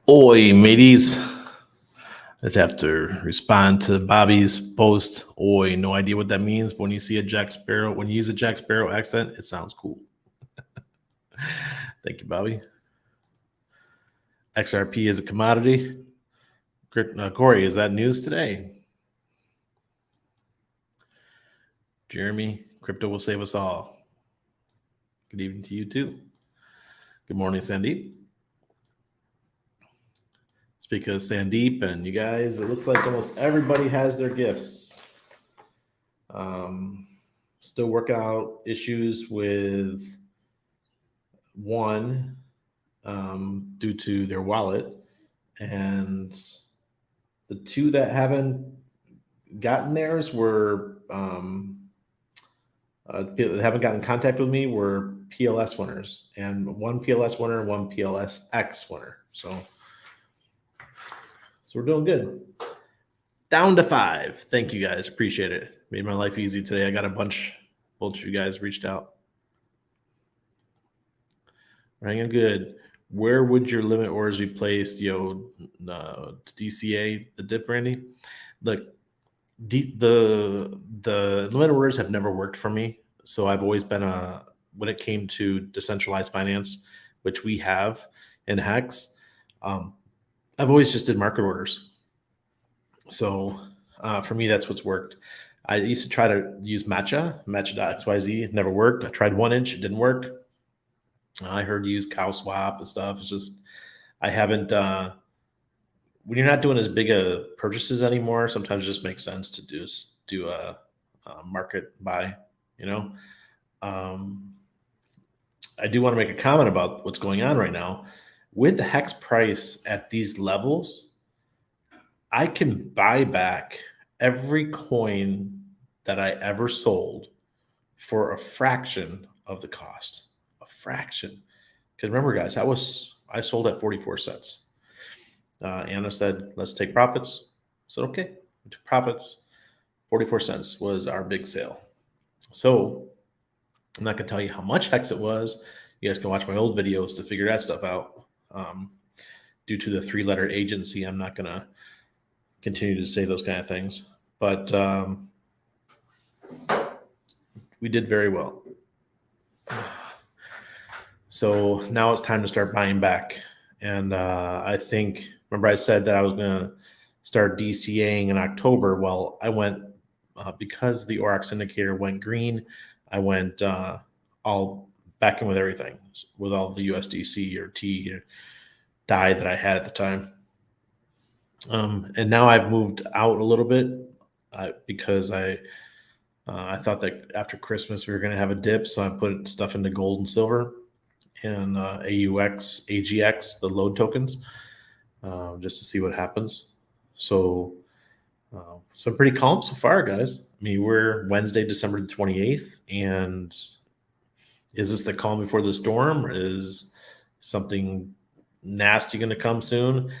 Oi, mateys. Let's have to respond to Bobby's post. Oi, no idea what that means. But when you see a Jack Sparrow, when you use a Jack Sparrow accent, it sounds cool. Thank you, Bobby. XRP is a commodity. Corey, is that news today? Jeremy, crypto will save us all. Good evening to you too. Good morning, Sandeep. It's because Sandeep and you guys, it looks like almost everybody has their gifts. Still work out issues with one due to their wallet, and the two that haven't gotten theirs were that haven't gotten in contact with me were PLS winners, and one PLS winner, one PLSX winner. So we're doing good. Down to 5. Thank you guys. Appreciate it. Made my life easy today. I got a bunch of you guys reached out. Hanging good. Where would your limit orders be placed? DCA, the dip, Randy? Look, the limit orders have never worked for me. So I've always been when it came to decentralized finance, which we have in Hex, I've always just did market orders. So for me, that's what's worked. I used to try to use matcha.xyz. It never worked. I tried 1 inch. It didn't work. I heard you use cow swap and stuff. It's just, I haven't, when you're not doing as big a purchases anymore, sometimes it just makes sense to do a market buy, I do want to make a comment about what's going on right now. With the Hex price at these levels, I can buy back every coin that I ever sold for a fraction of the cost. A fraction. Because remember, guys, I sold at 44 cents. Anna said, let's take profits. I said, okay, we took profits. 44 cents was our big sale. So I'm not going to tell you how much Hex it was. You guys can watch my old videos to figure that stuff out. Due to the 3-letter agency, I'm not going to continue to say those kind of things. But we did very well. So now it's time to start buying back. And I think, remember I said that I was going to start DCAing in October. Well, I went, because the Aurochs indicator went green, I went all back in with everything, with all the USDC or T DAI that I had at the time. And now I've moved out a little bit because I thought that after Christmas we were going to have a dip, so I put stuff into gold and silver and AUX, AGX, the load tokens, just to see what happens. So it's been pretty calm so far, guys. I mean, we're Wednesday, December 28th, and is this the calm before the storm, or is something nasty going to come soon?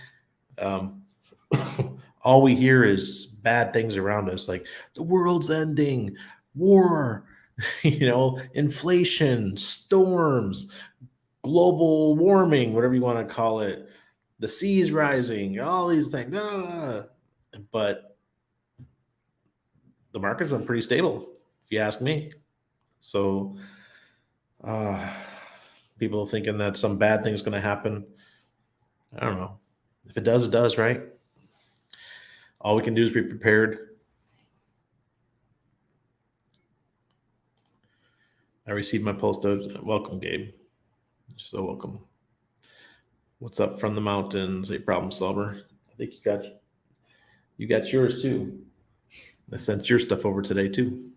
All we hear is bad things around us, like the world's ending, war, inflation, storms, global warming, whatever you want to call it, the seas rising, all these things. But the market's been pretty stable, if you ask me. So people thinking that some bad thing's going to happen, I don't know. If it does, it does, right? All we can do is be prepared. I received my post. Welcome, Gabe. You're so welcome. What's up from the mountains? A problem solver. I think you got yours too. I sent your stuff over today too.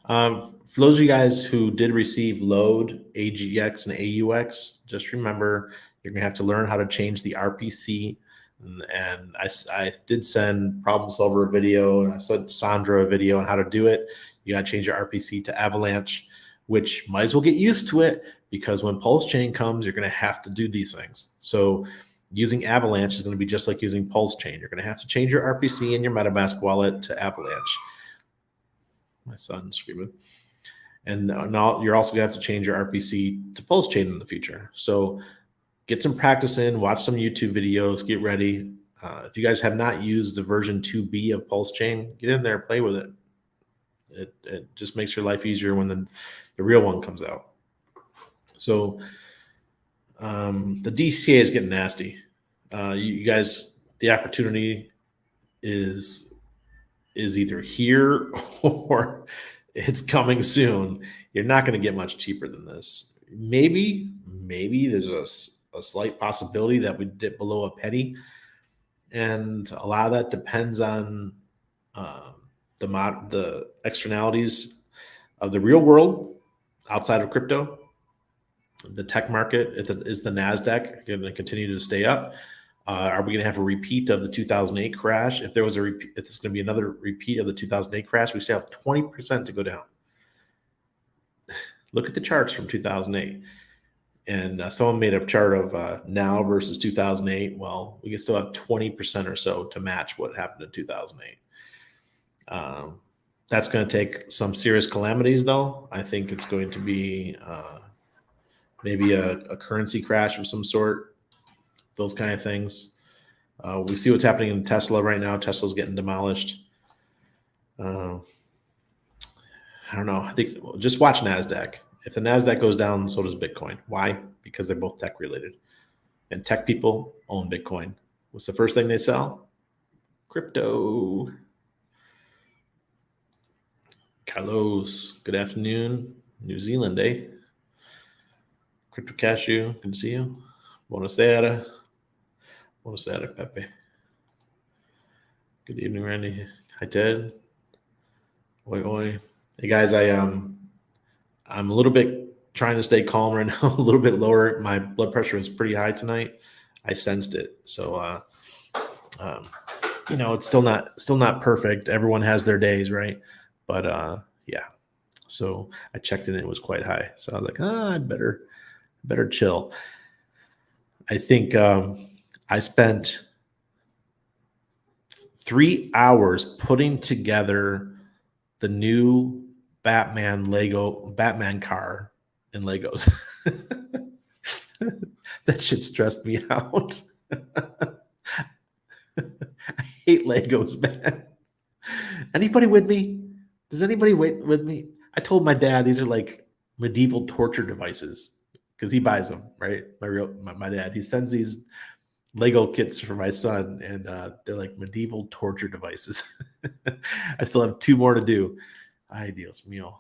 For those of you guys who did receive load, AGX, and AUX, just remember you're gonna have to learn how to change the RPC. And I did send Problem Solver a video, and I sent Sandra a video on how to do it. You got to change your RPC to Avalanche, which might as well get used to it, because when Pulsechain comes, you're going to have to do these things. So using Avalanche is going to be just like using Pulsechain. You're going to have to change your RPC in your MetaMask wallet to Avalanche. My son's screaming. And now you're also going to have to change your RPC to Pulsechain in the future. So get some practice in, watch some YouTube videos, get ready. If you guys have not used the version 2B of Pulsechain, get in there, play with it. It just makes your life easier when the real one comes out. So the DCA is getting nasty. You guys, the opportunity is either here or it's coming soon. You're not going to get much cheaper than this. Maybe there's a slight possibility that we dip below a penny, and a lot of that depends on the externalities of the real world outside of crypto. The tech market is the NASDAQ going to continue to stay up? Are we going to have a repeat of the 2008 crash? If there's going to be another repeat of the 2008 crash, we still have 20% to go down. Look at the charts from 2008. And someone made a chart of now versus 2008. Well, we can still have 20% or so to match what happened in 2008. That's going to take some serious calamities, though. I think it's going to be maybe a currency crash of some sort, those kind of things. We see what's happening in Tesla right now. Tesla's getting demolished. I don't know. I think just watch NASDAQ. If the NASDAQ goes down, so does Bitcoin. Why? Because they're both tech related. And tech people own Bitcoin. What's the first thing they sell? Crypto. Carlos, good afternoon. New Zealand, eh? Crypto Cashew, good to see you. Buonasera. Buonasera, Pepe. Good evening, Randy. Hi, Ted. Oi, oi. Hey, guys, I'm a little bit trying to stay calm right now, a little bit lower. My blood pressure is pretty high tonight. I sensed it. So, it's still not perfect. Everyone has their days, right? But yeah. So I checked and it was quite high. So I was like, I better chill. I think I spent 3 hours putting together the new Batman car in Legos. That shit stressed me out. I hate Legos, man. Anybody with me? Does anybody with me? I told my dad these are like medieval torture devices because he buys them, right? My dad, he sends these Lego kits for my son, and they're like medieval torture devices. I still have 2 more to do. Ay, Dios mío.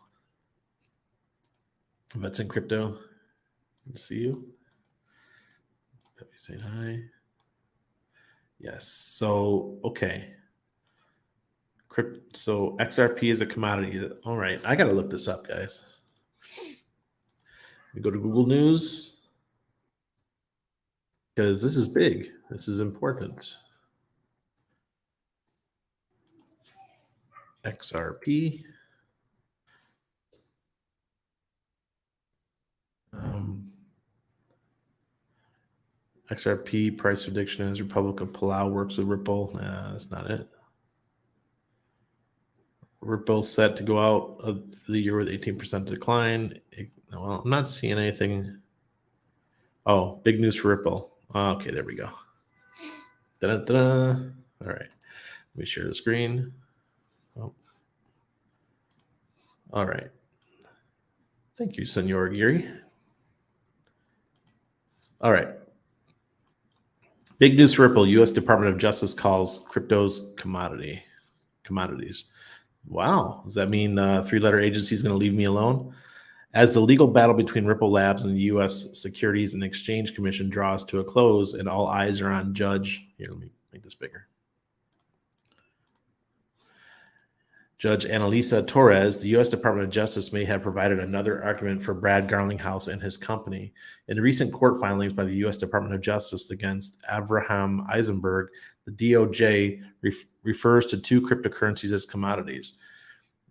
Vets in crypto. Good to see you. Pepe saying hi. Yes. So, okay. So XRP is a commodity. All right. I got to look this up, guys. We go to Google News because this is big. This is important. XRP. XRP price prediction as Republic of Palau works with Ripple. Nah, that's not it. Ripple set to go out of the year with 18% decline. Well, I'm not seeing anything. Oh, big news for Ripple. Okay, there we go. Da-da-da-da. All right. Let me share the screen. Oh. All right. Thank you, Senor Geary. All right. Big news for Ripple. U.S. Department of Justice calls cryptos commodities. Wow. Does that mean the 3-letter agency is going to leave me alone? As the legal battle between Ripple Labs and the U.S. Securities and Exchange Commission draws to a close and all eyes are on Judge Annalisa Torres, the U.S. Department of Justice may have provided another argument for Brad Garlinghouse and his company. In recent court filings by the U.S. Department of Justice against Avraham Eisenberg, the DOJ refers to 2 cryptocurrencies as commodities.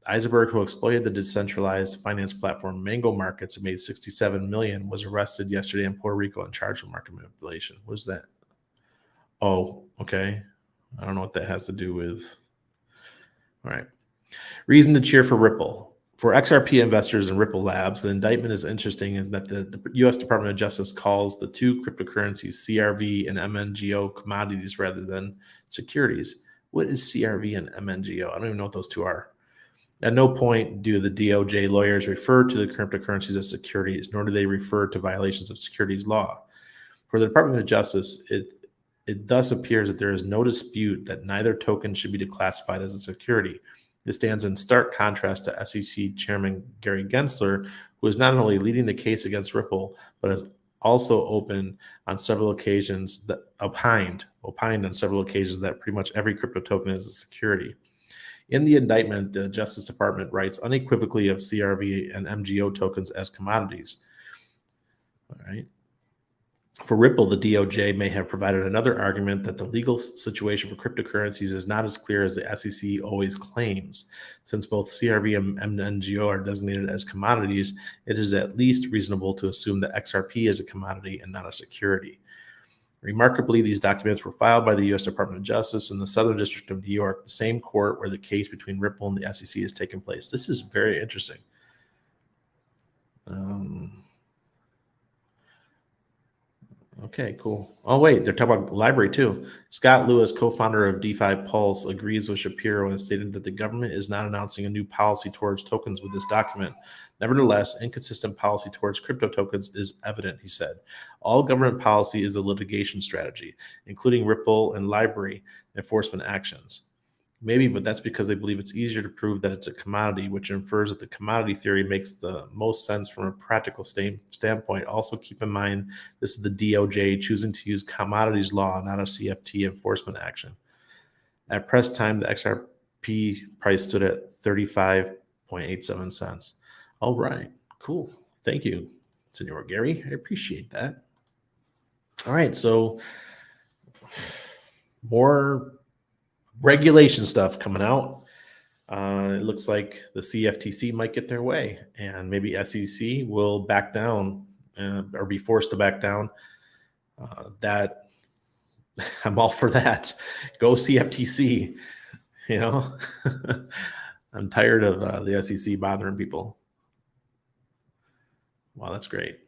Eisenberg, who exploited the decentralized finance platform Mango Markets and made $67 million, was arrested yesterday in Puerto Rico and charged with market manipulation. What is that? Oh, okay. I don't know what that has to do with. All right. Reason to cheer for Ripple. For XRP investors in Ripple Labs, the indictment is interesting in that the U.S. Department of Justice calls the two cryptocurrencies CRV and MNGO commodities rather than securities. What is CRV and MNGO? I don't even know what those two are. At no point do the DOJ lawyers refer to the cryptocurrencies as securities, nor do they refer to violations of securities law. For the Department of Justice, it thus appears that there is no dispute that neither token should be declassified as a security. This stands in stark contrast to SEC Chairman Gary Gensler, who is not only leading the case against Ripple, but has also opined on several occasions that opined on several occasions that pretty much every crypto token is a security. In the indictment, the Justice Department writes unequivocally of CRV and MGO tokens as commodities. All right. For Ripple, the DOJ may have provided another argument that the legal situation for cryptocurrencies is not as clear as the SEC always claims. Since both CRV and MNGO are designated as commodities, it is at least reasonable to assume that XRP is a commodity and not a security. Remarkably, these documents were filed by the U.S. Department of Justice in the Southern District of New York, the same court where the case between Ripple and the SEC has taken place. This is very interesting. Okay, cool. Oh, wait, they're talking about library too. Scott Lewis, co-founder of DeFi Pulse, agrees with Shapiro and stated that the government is not announcing a new policy towards tokens with this document. Nevertheless, inconsistent policy towards crypto tokens is evident, he said. All government policy is a litigation strategy, including Ripple and library enforcement actions. Maybe, but that's because they believe it's easier to prove that it's a commodity, which infers that the commodity theory makes the most sense from a practical standpoint. Also, keep in mind, this is the DOJ choosing to use commodities law, not a CFT enforcement action. At press time, the XRP price stood at 35.87 cents. All right, cool. Thank you, Senor Gary. I appreciate that. All right, so more regulation stuff coming out. It looks like the CFTC might get their way, and maybe SEC will back down or be forced to back down. That I'm all for that. Go CFTC. You know, I'm tired of the SEC bothering people. Wow, that's great.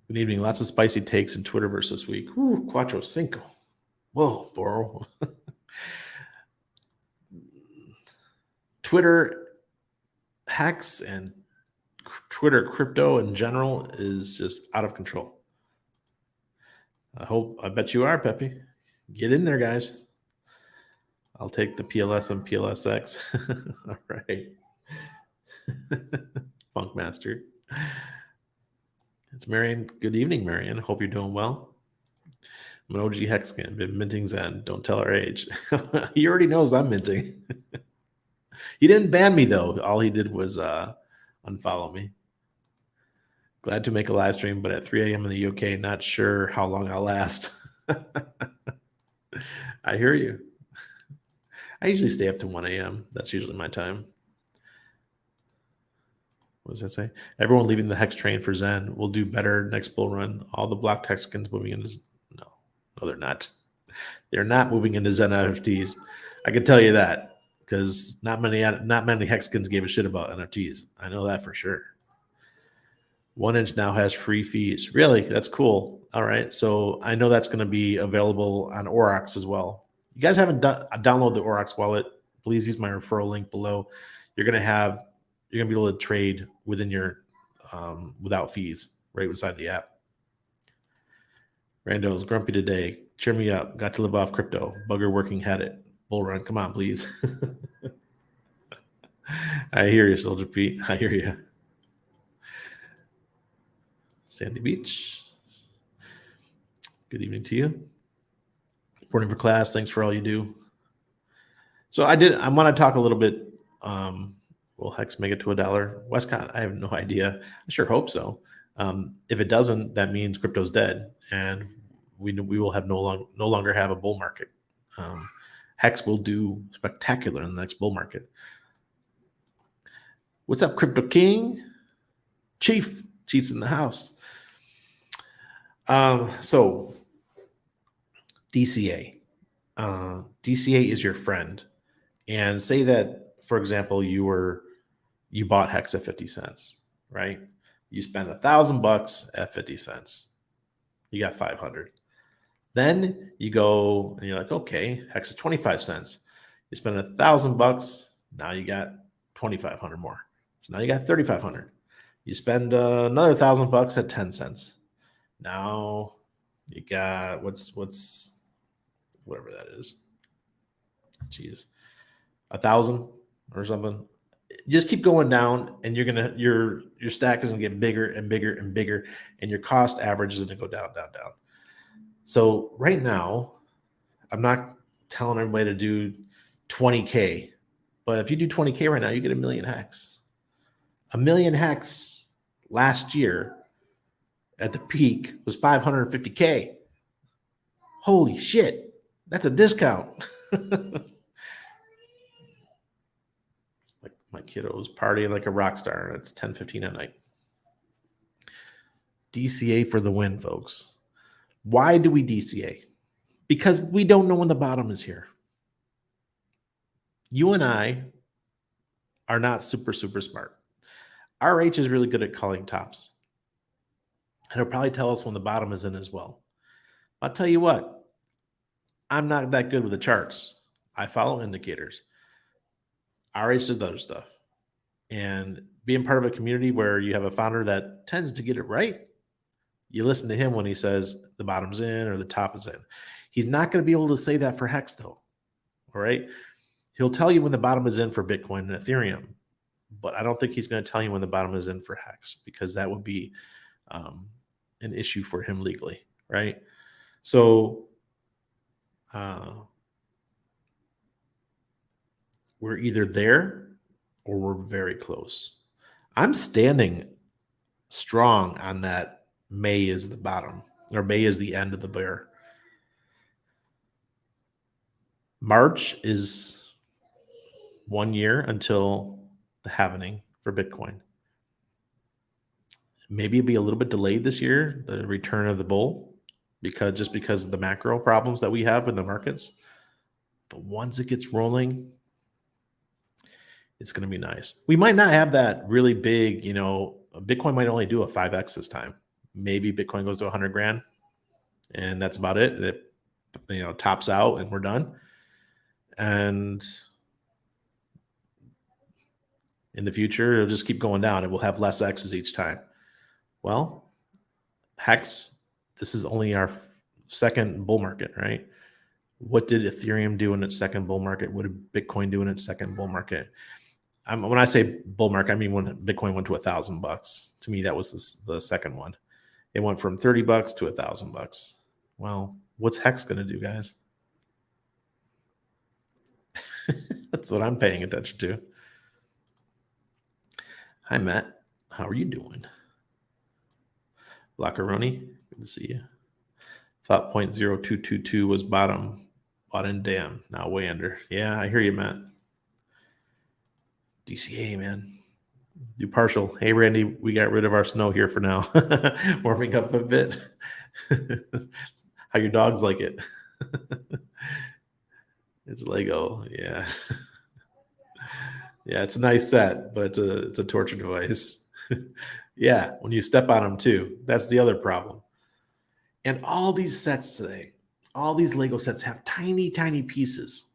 Good evening. Lots of spicy takes in Twitterverse this week. Ooh, Cuatro Cinco. Whoa, bro. Twitter hacks and Twitter crypto in general is just out of control. I bet you are, Pepe. Get in there, guys. I'll take the PLS and PLSX. All right. Funk Master. It's Marion. Good evening, Marion. Hope you're doing well. I'm an OG Hexcan, been minting Zen. Don't tell our age. He already knows I'm minting. He didn't ban me, though. All he did was unfollow me. Glad to make a live stream, but at 3 a.m. in the UK, not sure how long I'll last. I hear you. I usually stay up to 1 a.m. That's usually my time. What does that say? Everyone leaving the Hex train for Zen will do better next bull run. All the block Hexicans moving into... No, they're not. They're not moving into Zen NFTs. I can tell you that because not many Hexicans gave a shit about NFTs. I know that for sure. 1inch now has free fees. Really? That's cool. All right. So I know that's going to be available on Aurochs as well. You guys haven't downloaded the Aurochs wallet, please use my referral link below. You're going to be able to trade within your without fees right inside the app. Rando's grumpy today. Cheer me up. Got to live off crypto. Bugger working had it. Bull run. Come on, please. I hear you, Soldier Pete. I hear you. Sandy Beach. Good evening to you. Reporting for class. Thanks for all you do. So I want to talk a little bit. Will Hex make it to $1? Westcott, I have no idea. I sure hope so. If it doesn't, that means crypto's dead, and we will have no longer have a bull market. Hex will do spectacular in the next bull market. What's up, Crypto King? Chief's in the house. So DCA. DCA is your friend. And say that for example, you bought Hex at 50 cents, right? You spent $1,000 at 50 cents. You got 500. Then you go and you're like, okay, Hex is 25 cents. You spend $1,000. Now you got 2,500 more. So now you got 3,500. You spend another $1,000 at 10 cents. Now you got what's whatever that is. Jeez, 1,000 or something. Just keep going down, and your stack is gonna get bigger and bigger and bigger, and your cost average is gonna go down, down, down. So right now, I'm not telling everybody to do 20K, but if you do 20K right now, you get 1 million Hex. 1 million Hex last year at the peak was 550K. Holy shit, that's a discount. Like my kiddo's partying like a rock star, and it's 10:15 at night. DCA for the win, folks. Why do we DCA? Because we don't know when the bottom is here. You and I are not super smart. RH is really good at calling tops. And he'll probably tell us when the bottom is in as well. I'll tell you what, I'm not that good with the charts. I follow indicators. RH does other stuff. And being part of a community where you have a founder that tends to get it right, you listen to him when he says the bottom's in or the top is in. He's not going to be able to say that for Hex, though. All right. He'll tell you when the bottom is in for Bitcoin and Ethereum, but I don't think he's going to tell you when the bottom is in for Hex, because that would be an issue for him legally. Right. So we're either there or we're very close. I'm standing strong on that May is the bottom, or May is the end of the bear. March is 1 year until the halvening for Bitcoin. Maybe it'll be a little bit delayed this year, the return of the bull, because of the macro problems that we have in the markets. But once it gets rolling, it's going to be nice. We might not have that really big, Bitcoin might only do a 5x this time. Maybe Bitcoin goes to 100 grand and that's about it. And it, tops out and we're done. And in the future, it'll just keep going down and we'll have less X's each time. Well, Hex, this is only our second bull market, right? What did Ethereum do in its second bull market? What did Bitcoin do in its second bull market? When I say bull market, I mean when Bitcoin went to $1,000. To me, that was the second one. It went from $30 to $1,000. Well, what's Hex going to do, guys? That's what I'm paying attention to. Hi, Matt. How are you doing? Blackaroni, good to see you. Thought 0.0222 was bottom. Bought in, damn. Now way under. Yeah, I hear you, Matt. DCA, man. Do partial. Hey, Randy, we got rid of our snow here for now. Warming up a bit. How your dogs like it? It's Lego. Yeah. Yeah, it's a nice set, but it's a torture device. Yeah, when you step on them too. That's the other problem. And all these sets today, all these Lego sets have tiny, tiny pieces.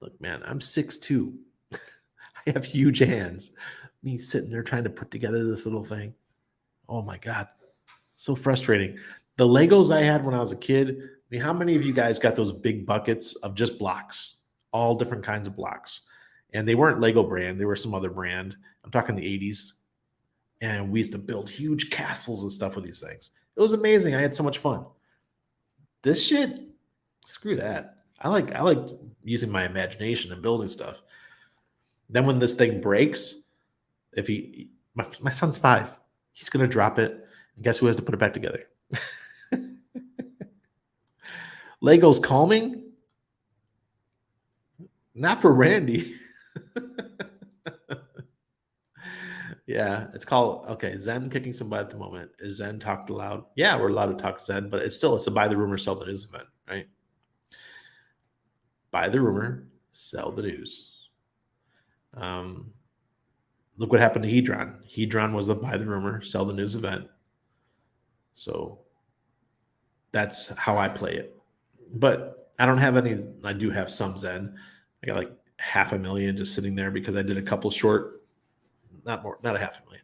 Look, man, I'm 6'2". I have huge hands. Me sitting there trying to put together this little thing. Oh my God. So frustrating. The Legos I had when I was a kid, how many of you guys got those big buckets of just blocks? All different kinds of blocks. And they weren't Lego brand. They were some other brand. I'm talking the 80s. And we used to build huge castles and stuff with these things. It was amazing. I had so much fun. This shit, screw that. I like using my imagination and building stuff. Then when this thing breaks, my son's 5, he's gonna drop it, and guess who has to put it back together? Lego's calming, not for Randy. Yeah, it's called, okay, Zen kicking some butt at the moment. Is Zen talked aloud? Yeah, we're allowed to talk Zen, but it's a buy the rumor, sell the news event, right? Buy the rumor, sell the news. Look what happened to Hedron. Hedron was a buy the rumor, sell the news event. So that's how I play it. But I don't have any. I do have some Zen. I got like 500,000 just sitting there because I did a couple short, not more, not 500,000.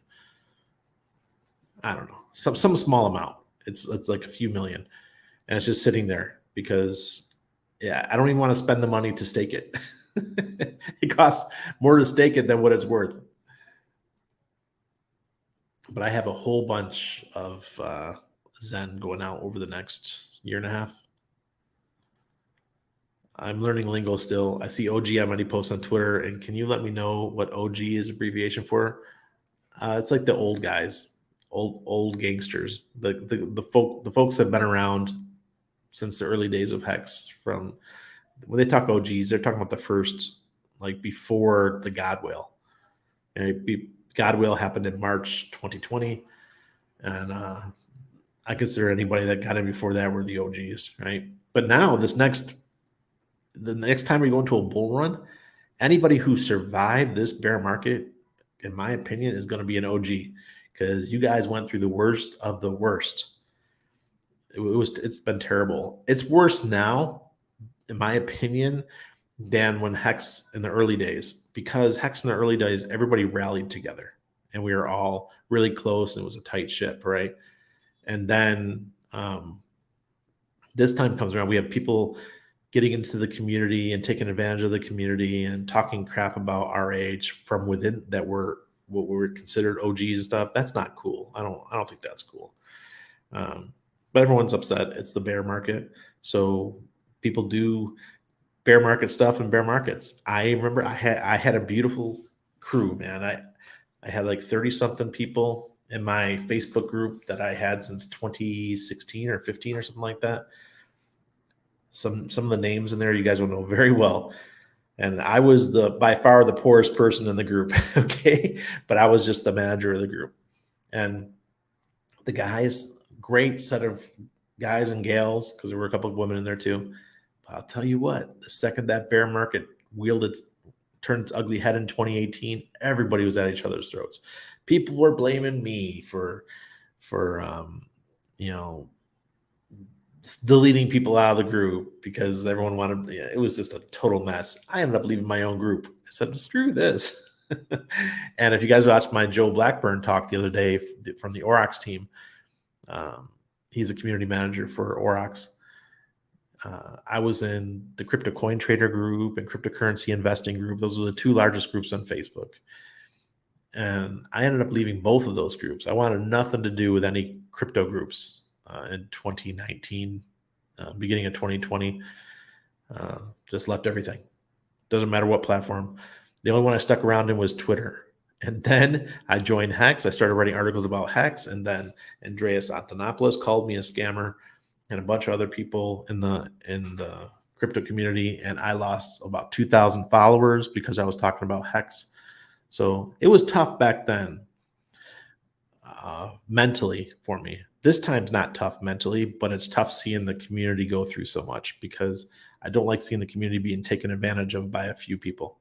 I don't know, some small amount. It's like a few million, and it's just sitting there because, yeah, I don't even want to spend the money to stake it. It costs more to stake it than what it's worth. But I have a whole bunch of Zen going out over the next year and a half. I'm learning lingo still. I see OG on many posts on Twitter, and can you let me know what OG is abbreviation for? It's like the old guys, old gangsters, the folks that have been around since the early days of Hex. From when they talk OGs, they're talking about the first, like before the God Whale. God Whale happened in March 2020, and I consider anybody that got in before that were the OGs, right? But now the next time we go into a bull run, anybody who survived this bear market, in my opinion, is going to be an OG, because you guys went through the worst of the worst. It's been terrible. It's worse now, in my opinion, than when Hex in the early days, because Hex in the early days, everybody rallied together and we were all really close and it was a tight ship, right? And then this time comes around, we have people getting into the community and taking advantage of the community and talking crap about our age from within that were what were considered OGs and stuff. That's not cool. I don't think that's cool. But everyone's upset. It's the bear market. So people do bear market stuff in bear markets. I remember I had a beautiful crew, man. I had like 30 something people in my Facebook group that I had since 2016 or 15 or something like that. Some of the names in there you guys will know very well. And I was by far the poorest person in the group, okay? But I was just the manager of the group. And the guys, great set of guys and gals, because there were a couple of women in there too. But I'll tell you what, the second that bear market turned its ugly head in 2018, everybody was at each other's throats. People were blaming me for deleting people out of the group because everyone wanted. It was just a total mess. I ended up leaving my own group. I said, screw this. And if you guys watched my Joe Blackburn talk the other day from the Aurochs team, he's a community manager for Aurochs. I was in the crypto coin trader group and cryptocurrency investing group. Those were the two largest groups on Facebook. And I ended up leaving both of those groups. I wanted nothing to do with any crypto groups in 2019, beginning of 2020. Just left everything. Doesn't matter what platform. The only one I stuck around in was Twitter. And then I joined Hex. I started writing articles about Hex. And then Andreas Antonopoulos called me a scammer, and a bunch of other people in the crypto community. And I lost about 2,000 followers because I was talking about Hex. So it was tough back then, mentally for me. This time's not tough mentally, but it's tough seeing the community go through so much, because I don't like seeing the community being taken advantage of by a few people.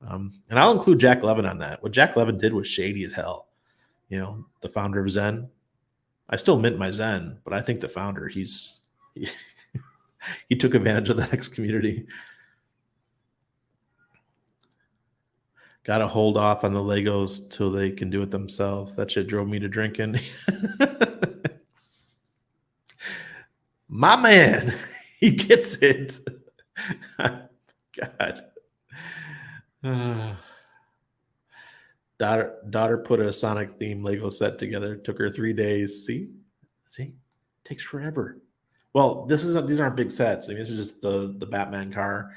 And I'll include Jack Levin on that. What Jack Levin did was shady as hell. The founder of Zen. I still mint my Zen, but I think the founder, he took advantage of the Hex community. Got to hold off on the Legos till they can do it themselves. That shit drove me to drinking. My man, he gets it. God. Daughter put a Sonic theme Lego set together. Took her 3 days. See, takes forever. Well, these aren't big sets. I mean, this is just the Batman car.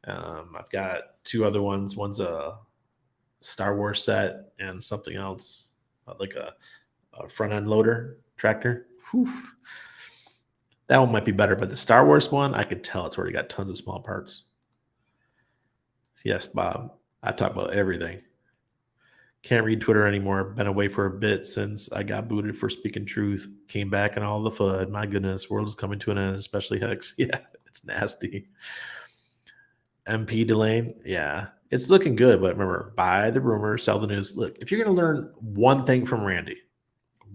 I've got two other ones. One's a Star Wars set and something else, like a front end loader tractor. Whew. That one might be better, but the Star Wars one, I could tell it's already got tons of small parts. Yes, Bob. I talk about everything. Can't read Twitter anymore. Been away for a bit since I got booted for speaking truth. Came back and all the FUD. My goodness, world is coming to an end, especially Hex. Yeah, it's nasty. MP Delane, yeah. It's looking good, but remember, buy the rumor, sell the news. Look, if you're going to learn one thing from Randy,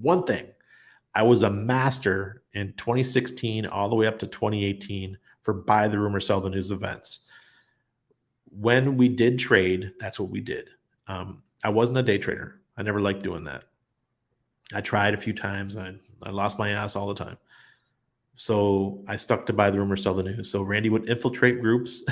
one thing, I was a master in 2016 all the way up to 2018 for buy the rumor, sell the news events. When we did trade, that's what we did. I wasn't a day trader. I never liked doing that. I tried a few times. I lost my ass all the time. So I stuck to buy the rumor, sell the news. So Randy would infiltrate groups.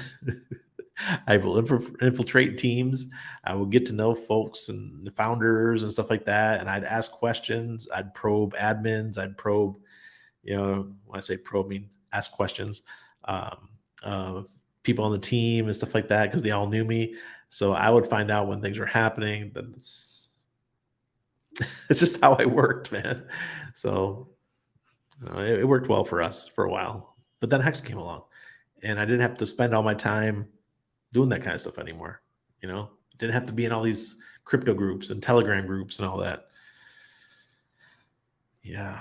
I will infiltrate teams. I will get to know folks and the founders and stuff like that. And I'd ask questions. I'd probe admins. I'd probe, when I say probe, I mean ask questions. People on the team and stuff like that, because they all knew me. So I would find out when things were happening. It's just how I worked, man. So it worked well for us for a while. But then Hex came along, and I didn't have to spend all my time doing that kind of stuff anymore. Didn't have to be in all these crypto groups and Telegram groups and all that. Yeah.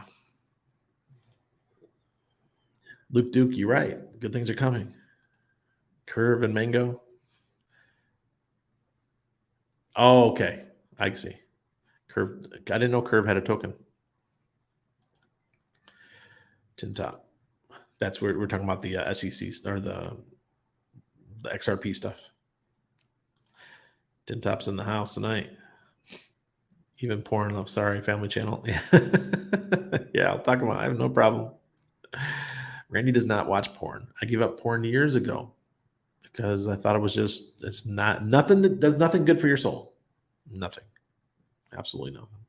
Luke Duke, you're right. Good things are coming. Curve and Mango. Oh, okay. I see. Curve. I didn't know Curve had a token. Tin Top. That's where we're talking about the SEC or the XRP stuff. Tin Top's in the house tonight. Even porn love. Sorry, Family Channel. Yeah, I'll talk about it. I have no problem. Randy does not watch porn. I gave up porn years ago because I thought it's nothing that does nothing good for your soul. Nothing. Absolutely nothing.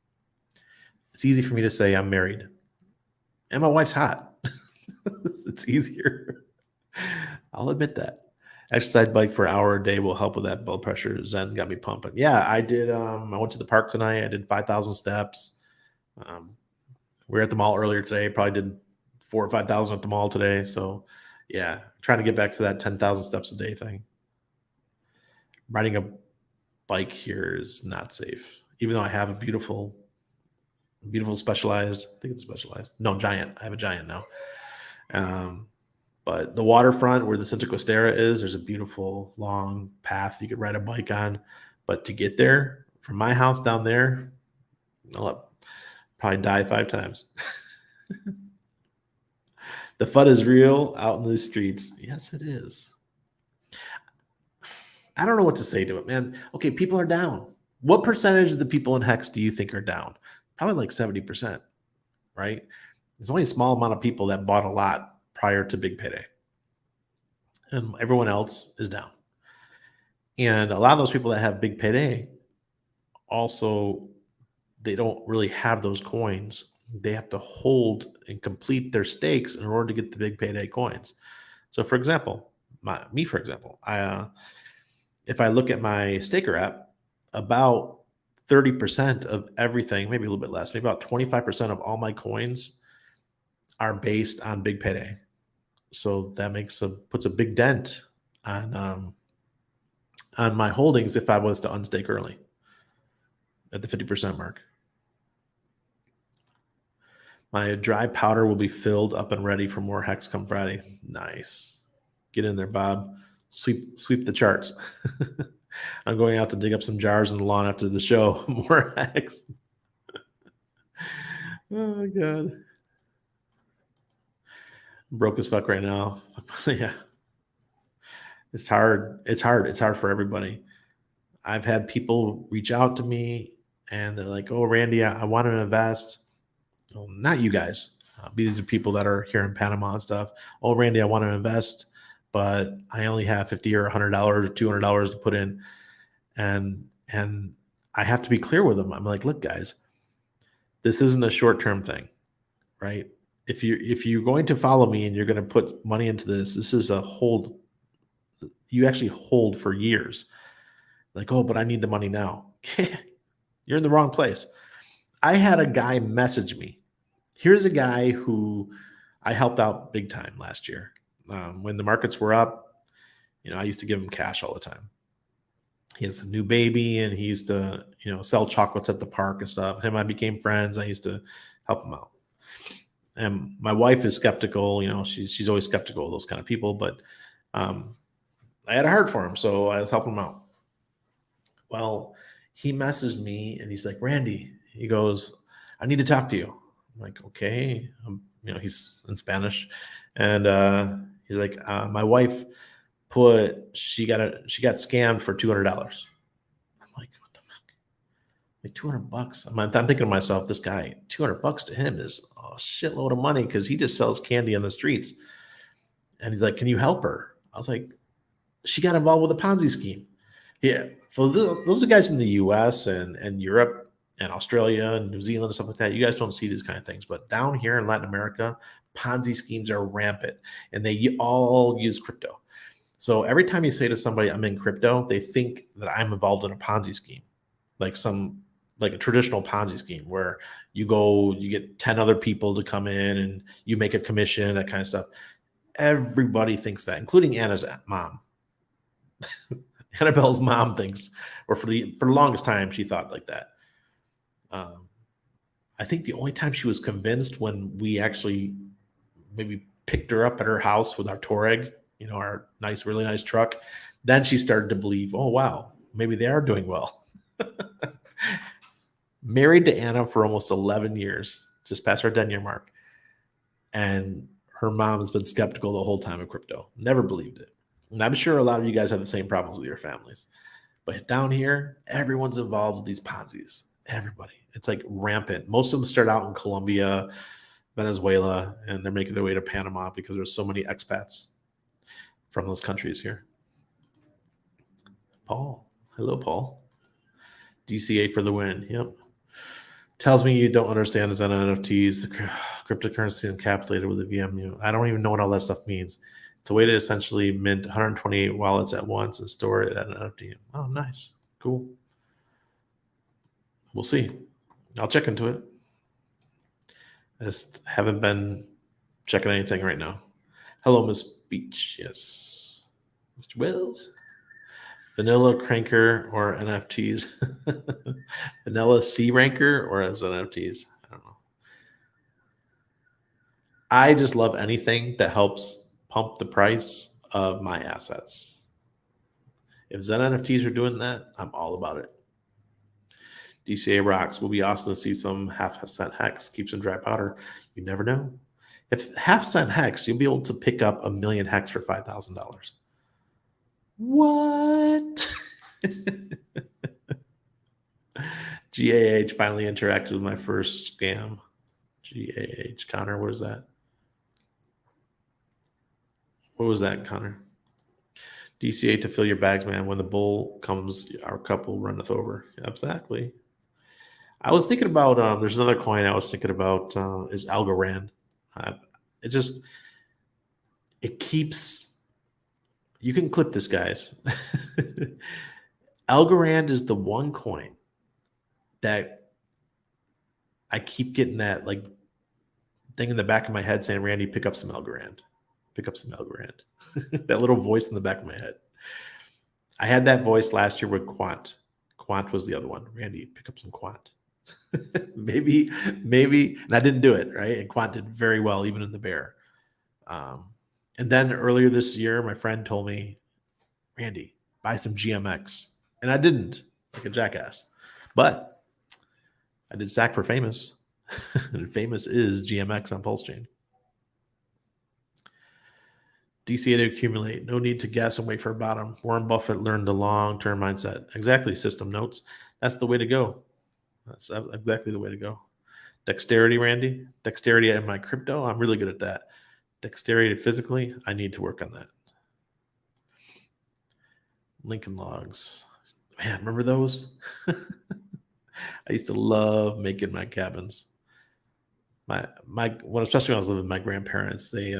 It's easy for me to say I'm married and my wife's hot. It's easier. I'll admit that. Exercise bike for an hour a day will help with that blood pressure. Zen got me pumping. Yeah, I did. I went to the park tonight. I did 5,000 steps. We were at the mall earlier today. Probably did 4,000 or 5,000 at the mall today. So yeah, trying to get back to that 10,000 steps a day thing. Riding a bike here is not safe, even though I have a beautiful Specialized. I think it's Specialized. No, Giant. I have a Giant now. But the waterfront where the Santa Costera is, there's a beautiful long path you could ride a bike on. But to get there from my house down there, I'll probably die 5 times. The FUD is real out in the streets. Yes, it is. I don't know what to say to it, man. Okay, people are down. What percentage of the people in Hex do you think are down? Probably like 70%, right? There's only a small amount of people that bought a lot prior to big payday, and everyone else is down. And a lot of those people that have big payday also, they don't really have those coins. They have to hold and complete their stakes in order to get the big payday coins. So for example, for example, if I look at my staker app, about 30% of everything, maybe a little bit less, maybe about 25% of all my coins are based on big payday. So that puts a big dent on my holdings if I was to unstake early at the 50% mark. My dry powder will be filled up and ready for more Hex come Friday. Nice. Get in there, Bob. Sweep the charts. I'm going out to dig up some jars in the lawn after the show. More Hex. Oh, God. I'm broke as fuck right now. Yeah. It's hard. It's hard for everybody. I've had people reach out to me and they're like, "Oh, Randy, I want to invest." Well, not you guys. These are people that are here in Panama and stuff. "Oh, Randy, I want to invest, but I only have $50 or $100 or $200 to put in." And I have to be clear with them. I'm like, "Look, guys, this isn't a short-term thing, right? If you're going to follow me and you're going to put money into this is a hold. You actually hold for years." Like, "Oh, but I need the money now." You're in the wrong place. I had a guy message me. Here's a guy who I helped out big time last year. When the markets were up, I used to give him cash all the time. He has a new baby and he used to, sell chocolates at the park and stuff. Him and I became friends. I used to help him out. And my wife is skeptical. She's always skeptical of those kind of people, but I had a heart for him, so I was helping him out. Well, he messaged me and he's like, Randy, he goes, I need to talk to you. I'm like, okay. He's in Spanish. And he's like, my wife she got scammed for $200. I'm like, what the fuck? Like $200. I'm thinking to myself, this guy, $200 to him is a shitload of money because he just sells candy on the streets. And he's like, can you help her? I was like, she got involved with a Ponzi scheme. Yeah. So those are guys in the US and Europe and Australia and New Zealand and stuff like that. You guys don't see these kind of things. But down here in Latin America, Ponzi schemes are rampant and they all use crypto. So every time you say to somebody, I'm in crypto, they think that I'm involved in a Ponzi scheme, like a traditional Ponzi scheme where you get 10 other people to come in and you make a commission, that kind of stuff. Everybody thinks that, including Anna's mom. Annabelle's mom thinks, or for the longest time, she thought like that. I think the only time she was convinced when we actually maybe picked her up at her house with our Touareg, our really nice truck, then she started to believe, oh, wow, maybe they are doing well. Married to Anna for almost 11 years, just past our 10-year mark. And her mom has been skeptical the whole time of crypto, never believed it. And I'm sure a lot of you guys have the same problems with your families. But down here, everyone's involved with these Ponzi's. Everybody. It's like rampant. Most of them start out in Colombia, Venezuela, and they're making their way to Panama because there's so many expats from those countries here. Paul. Hello, Paul. DCA for the win. Yep. Tells me you don't understand as NFTs, the cryptocurrency encapsulated with a VM. I don't even know what all that stuff means. It's a way to essentially mint 128 wallets at once and store it at an NFT. Oh, nice. Cool. We'll see. I'll check into it. I just haven't been checking anything right now. Hello, Miss Beach. Yes. Mr. Wells. Vanilla Cranker or NFTs? Vanilla C Ranker or as NFTs? I don't know. I just love anything that helps pump the price of my assets. If Zen NFTs are doing that, I'm all about it. DCA rocks. Will be awesome to see some half-cent hex. Keep some dry powder. You never know. If half-cent hex, you'll be able to pick up 1 million hex for $5,000. What? GAH finally interacted with my first scam. GAH. Connor, what is that? What was that, Connor? DCA to fill your bags, man. When the bull comes, our couple runneth over. Exactly. I was thinking about, there's another coin I was thinking about is Algorand. It keeps, you can clip this, guys. Algorand is the one coin that I keep getting that like thing in the back of my head saying, Randy, pick up some Algorand. Pick up some Algorand. That little voice in the back of my head. I had that voice last year with Quant. Quant was the other one. Randy, pick up some Quant. maybe, and I didn't do it, right? And Quant did very well, even in the bear. And then earlier this year, my friend told me, Randy, buy some GMX. And I didn't, like a jackass. But I did SAC for Famous. And Famous is GMX on Pulsechain. DCA to accumulate. No need to guess and wait for a bottom. Warren Buffett learned the long-term mindset. Exactly, system notes. That's the way to go. That's exactly the way to go. Dexterity, Randy. Dexterity in my crypto. I'm really good at that. Dexterity physically, I need to work on that. Lincoln Logs. Man, remember those? I used to love making my cabins. Especially when I was living with my grandparents, they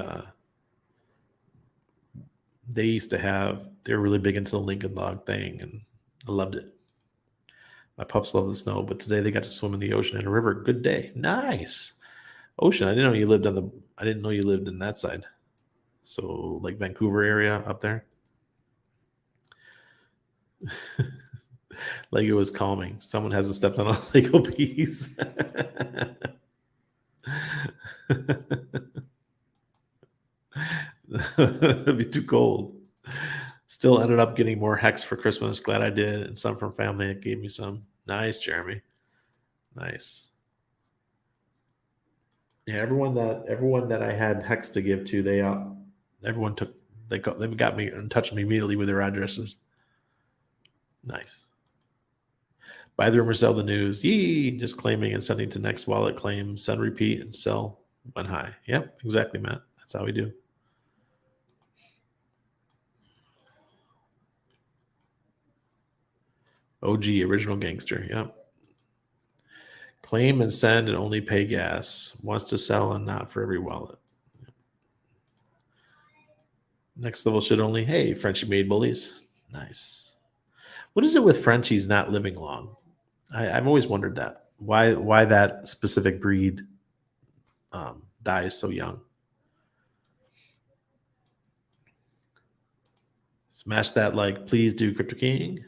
used to have, they were really big into the Lincoln Log thing, and I loved it. My pups love the snow, but today they got to swim in the ocean and a river. Good day. Nice. Ocean. I didn't know you lived in that side. So like Vancouver area up there. Like it was calming. Someone hasn't stepped on a Lego piece. It'd be too cold. Still ended up getting more hex for Christmas. Glad I did. And some from family that gave me some. Nice, Jeremy. Nice. Yeah, everyone that I had hex to give to, everyone took they got me in touch with me immediately with their addresses. Nice. Buy the rumor, sell the news. Yee, just claiming and sending to next wallet, claim, send, repeat, and sell when high. Yep, exactly, Matt. That's how we do. OG, original gangster. Yep. Claim and send and only pay gas. Wants to sell and not for every wallet. Yep. Next level should only, hey, Frenchie made bullies. Nice. What is it with Frenchies not living long? I've always wondered that. Why that specific breed dies so young. Smash that like, please do, Crypto King.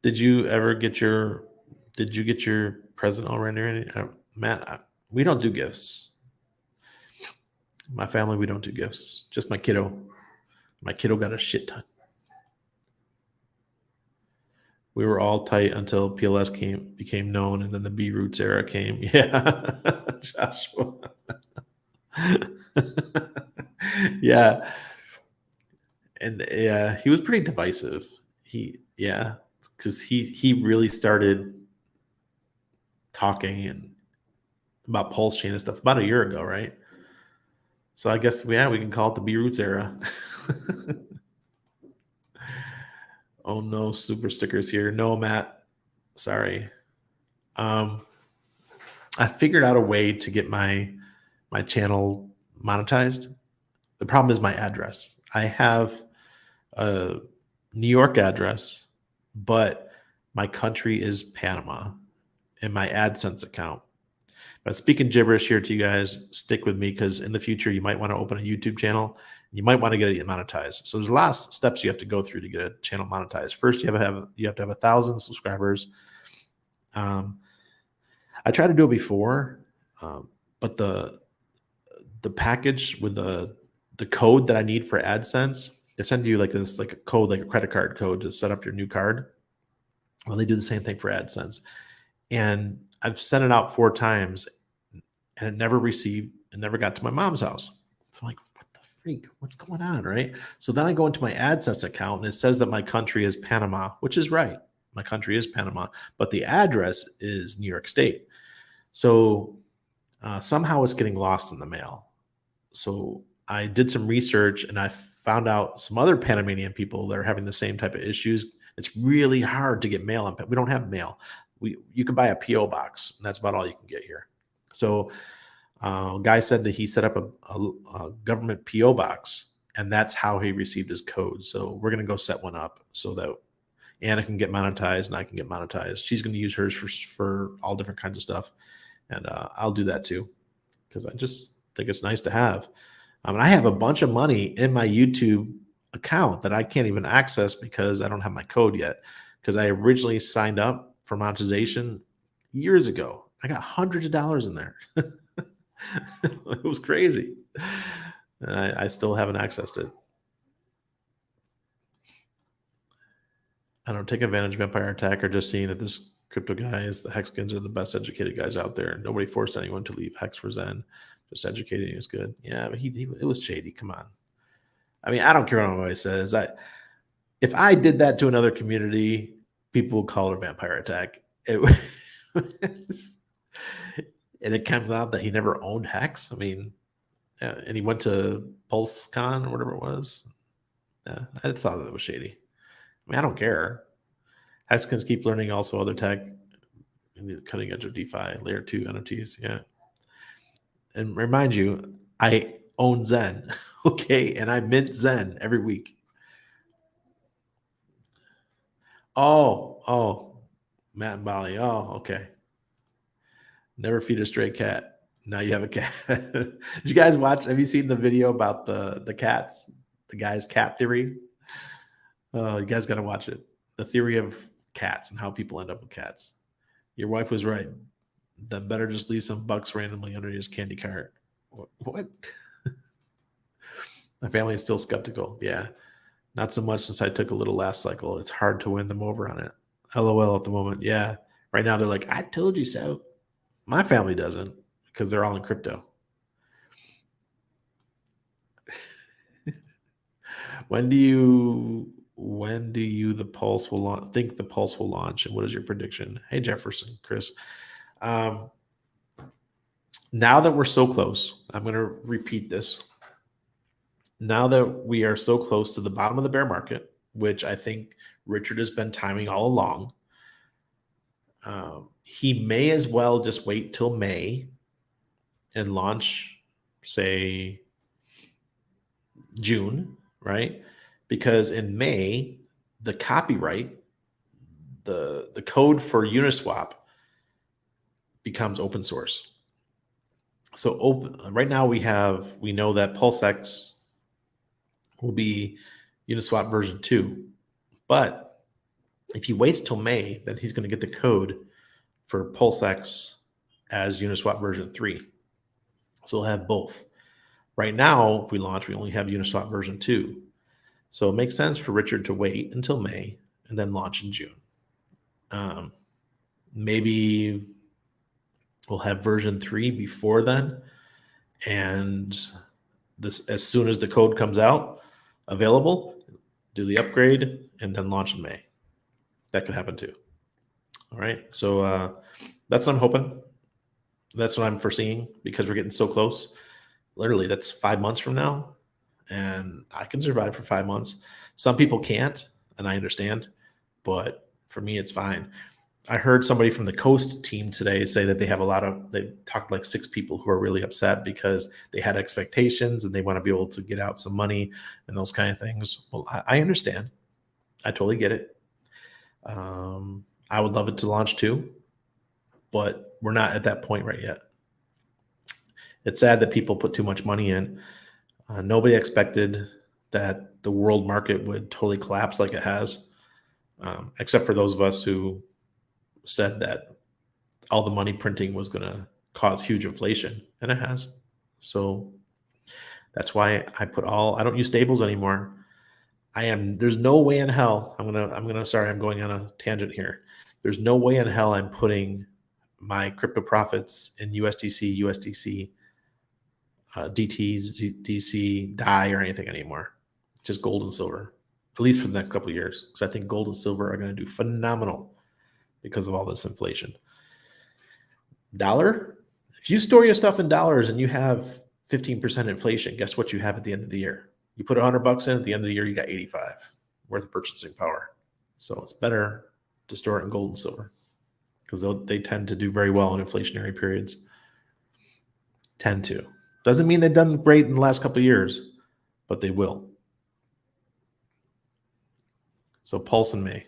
Did you get your present already? Matt, we don't do gifts. My family, we don't do gifts. Just my kiddo. My kiddo got a shit ton. We were all tight until PLS became known, and then the B Roots era came. Yeah, Joshua. Yeah, and yeah, he was pretty divisive. Because he really started talking about Pulsechain and stuff about a year ago, right? So I guess we can call it the B Roots era. Oh no, super stickers here. No, Matt. Sorry. I figured out a way to get my channel monetized. The problem is my address. I have a New York address, but my country is Panama in my AdSense account. But speaking gibberish here to you guys, stick with me because in the future you might want to open a YouTube channel. You might want to get it monetized. So there's a lot of steps you have to go through to get a channel monetized. First, you have to have 1,000 subscribers. I tried to do it before, but the package with the code that I need for AdSense, they send you like a code, like a credit card code to set up your new card. Well, they do the same thing for AdSense, and I've sent it out 4 times, and it never got to my mom's house. So I'm like, what the freak? What's going on, right? So then I go into my AdSense account, and it says that my country is Panama, which is right. My country is Panama, but the address is New York State. So somehow it's getting lost in the mail. So I did some research, and I found out some other Panamanian people that are having the same type of issues. It's really hard to get mail. We don't have mail. You can buy a PO box, and that's about all you can get here. So, guy said that he set up a government PO box, and that's how he received his code. So we're gonna go set one up so that Anna can get monetized and I can get monetized. She's gonna use hers for all different kinds of stuff, and I'll do that too because I just think it's nice to have. And I have a bunch of money in my YouTube account that I can't even access because I don't have my code yet. Because I originally signed up for monetization years ago. I got hundreds of dollars in there. It was crazy. And I still haven't accessed it. I don't take advantage of Empire Attack or just seeing that this crypto guys, the Hexkins are the best educated guys out there. Nobody forced anyone to leave Hex for Zen. Just educating is good. Yeah, but it was shady. Come on. I mean, I don't care what anybody says. If I did that to another community, people would call it a vampire attack. And it comes out that he never owned Hex. I mean, and he went to Pulsecon or whatever it was. Yeah, I thought that was shady. I mean, I don't care. Hexkins keep learning also other tech in the cutting edge of DeFi, layer 2 NFTs. Yeah. And remind you, I own Zen, okay? And I mint Zen every week. Oh, Matt and Bali. Oh, okay. Never feed a stray cat. Now you have a cat. Did you guys watch? Have you seen the video about the cats? The guy's cat theory? Oh, you guys got to watch it. The theory of cats and how people end up with cats. Your wife was right. Then better just leave some bucks randomly under his candy cart. What? My family is still skeptical. Yeah. Not so much since I took a little last cycle. It's hard to win them over on it. LOL at the moment. Yeah. Right now they're like, I told you so. My family doesn't because they're all in crypto. When do you the pulse will think the pulse will launch, and what is your prediction? Hey Jefferson, Chris. Um, now that we're so close, I'm going to repeat this. Now that we are so close to the bottom of the bear market, which I think Richard has been timing all along, he may as well just wait till May and launch, say, June, right? Because in May, the copyright, the code for Uniswap becomes open source. So right now we know that PulseX will be Uniswap version 2. But if he waits till May, then he's going to get the code for PulseX as Uniswap version 3. So we'll have both. Right now, if we launch, we only have Uniswap version 2. So it makes sense for Richard to wait until May and then launch in June. Maybe we'll have version 3 before then. And this, as soon as the code comes out available, do the upgrade and then launch in May. That could happen too. All right. So that's what I'm hoping. That's what I'm foreseeing because we're getting so close. Literally, that's 5 months from now. And I can survive for 5 months. Some people can't, and I understand. But for me, it's fine. I heard somebody from the Coast team today say that they talked like 6 people who are really upset because they had expectations and they want to be able to get out some money and those kind of things. Well, I understand. I totally get it. I would love it to launch too, but we're not at that point right yet. It's sad that people put too much money in. Nobody expected that the world market would totally collapse like it has, except for those of us who said that all the money printing was going to cause huge inflation, and it has. So that's why I don't use stables anymore. There's no way in hell I'm going on a tangent here. There's no way in hell I'm putting my crypto profits in USDC, DTs, DC, DAI, or anything anymore. Just gold and silver, at least for the next couple of years, because I think gold and silver are going to do phenomenal because of all this inflation. Dollar, if you store your stuff in dollars and you have 15% inflation, guess what you have at the end of the year? You put $100 in, at the end of the year, you got 85 worth of purchasing power. So it's better to store it in gold and silver because they tend to do very well in inflationary periods. Tend to. Doesn't mean they've done great in the last couple of years, but they will. So Pulse in May.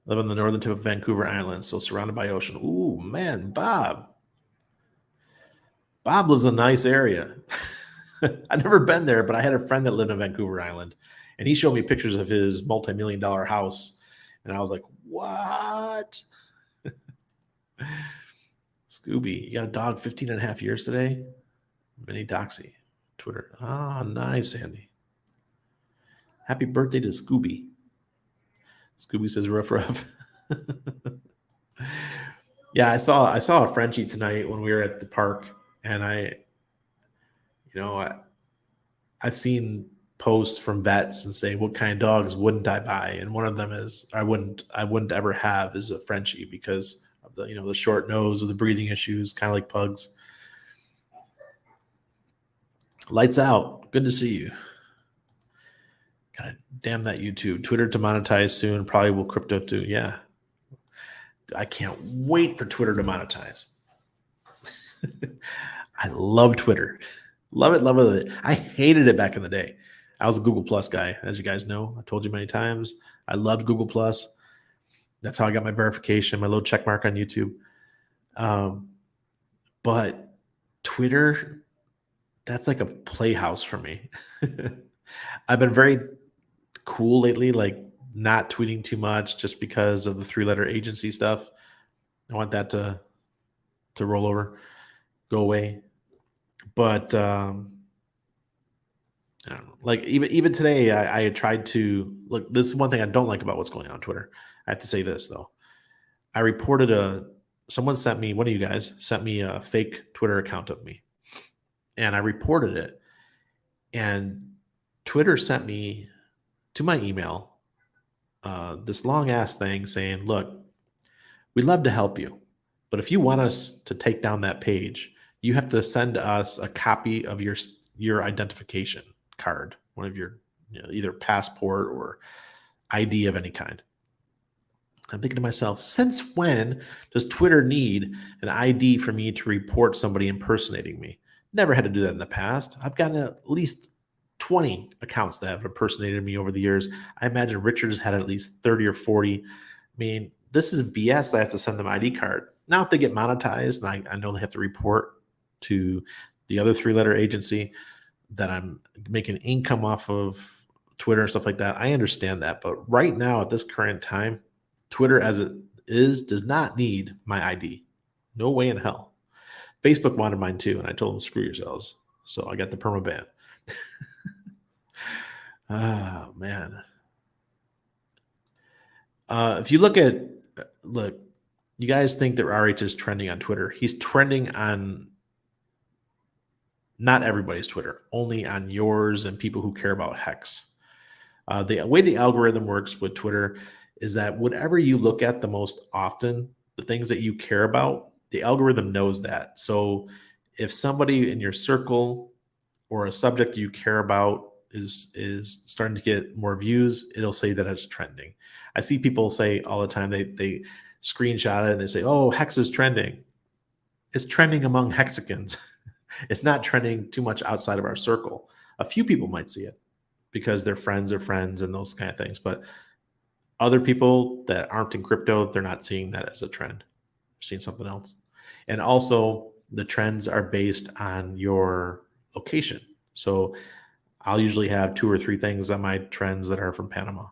Live on the northern tip of Vancouver Island, so surrounded by ocean. Ooh, man, Bob. Bob lives in a nice area. I've never been there, but I had a friend that lived in Vancouver Island, and he showed me pictures of his multi-million-dollar house, and I was like, what? Scooby, you got a dog 15 and a half years today? Mini Doxy, Twitter. Ah, nice, Andy. Happy birthday to Scooby. Scooby says rough rough. Yeah, I saw a Frenchie tonight when we were at the park, and I've seen posts from vets and say what kind of dogs wouldn't I buy, and one of them is I wouldn't ever have is a Frenchie because of the short nose or the breathing issues, kind of like pugs. Lights out. Good to see you. God damn that YouTube. Twitter to monetize soon. Probably will crypto too. Yeah. I can't wait for Twitter to monetize. I love Twitter. Love it, love it. I hated it back in the day. I was a Google Plus guy, as you guys know. I told you many times. I loved Google Plus. That's how I got my verification, my little check mark on YouTube. But Twitter, that's like a playhouse for me. I've been very cool lately, like not tweeting too much just because of the 3-letter agency stuff. I want that to roll over, go away. But I don't know. Like even today, I tried to look. This is one thing I don't like about what's going on Twitter. I have to say this though. I reported someone sent me, one of you guys sent me a fake Twitter account of me, and I reported it. And Twitter sent me to my email this long ass thing saying, "Look, we'd love to help you, but if you want us to take down that page, you have to send us a copy of your identification card, one of your either passport or ID of any kind." I'm thinking to myself, since when does Twitter need an ID for me to report somebody impersonating me? Never had to do that in the past. I've gotten at least 20 accounts that have impersonated me over the years. I imagine Richard's had at least 30 or 40. I mean, this is BS. I have to send them ID card. Now, if they get monetized, and I know they have to report to the other three-letter agency that I'm making income off of Twitter and stuff like that, I understand that. But right now, at this current time, Twitter as it is does not need my ID. No way in hell. Facebook wanted mine too, and I told them, screw yourselves. So I got the perma ban. Oh, man. If you look, you guys think that RH is trending on Twitter. He's trending on not everybody's Twitter, only on yours and people who care about Hex. The way the algorithm works with Twitter is that whatever you look at the most often, the things that you care about, the algorithm knows that. So if somebody in your circle or a subject you care about is starting to get more views, it'll say that it's trending. I see people say all the time, they screenshot it and they say, oh, Hex is trending. It's trending among Hexicans. It's not trending too much outside of our circle. A few people might see it because their friends are friends and those kind of things. But other people that aren't in crypto, they're not seeing that as a trend. They're seeing something else. And also the trends are based on your location. So I'll usually have 2 or 3 things on my trends that are from Panama.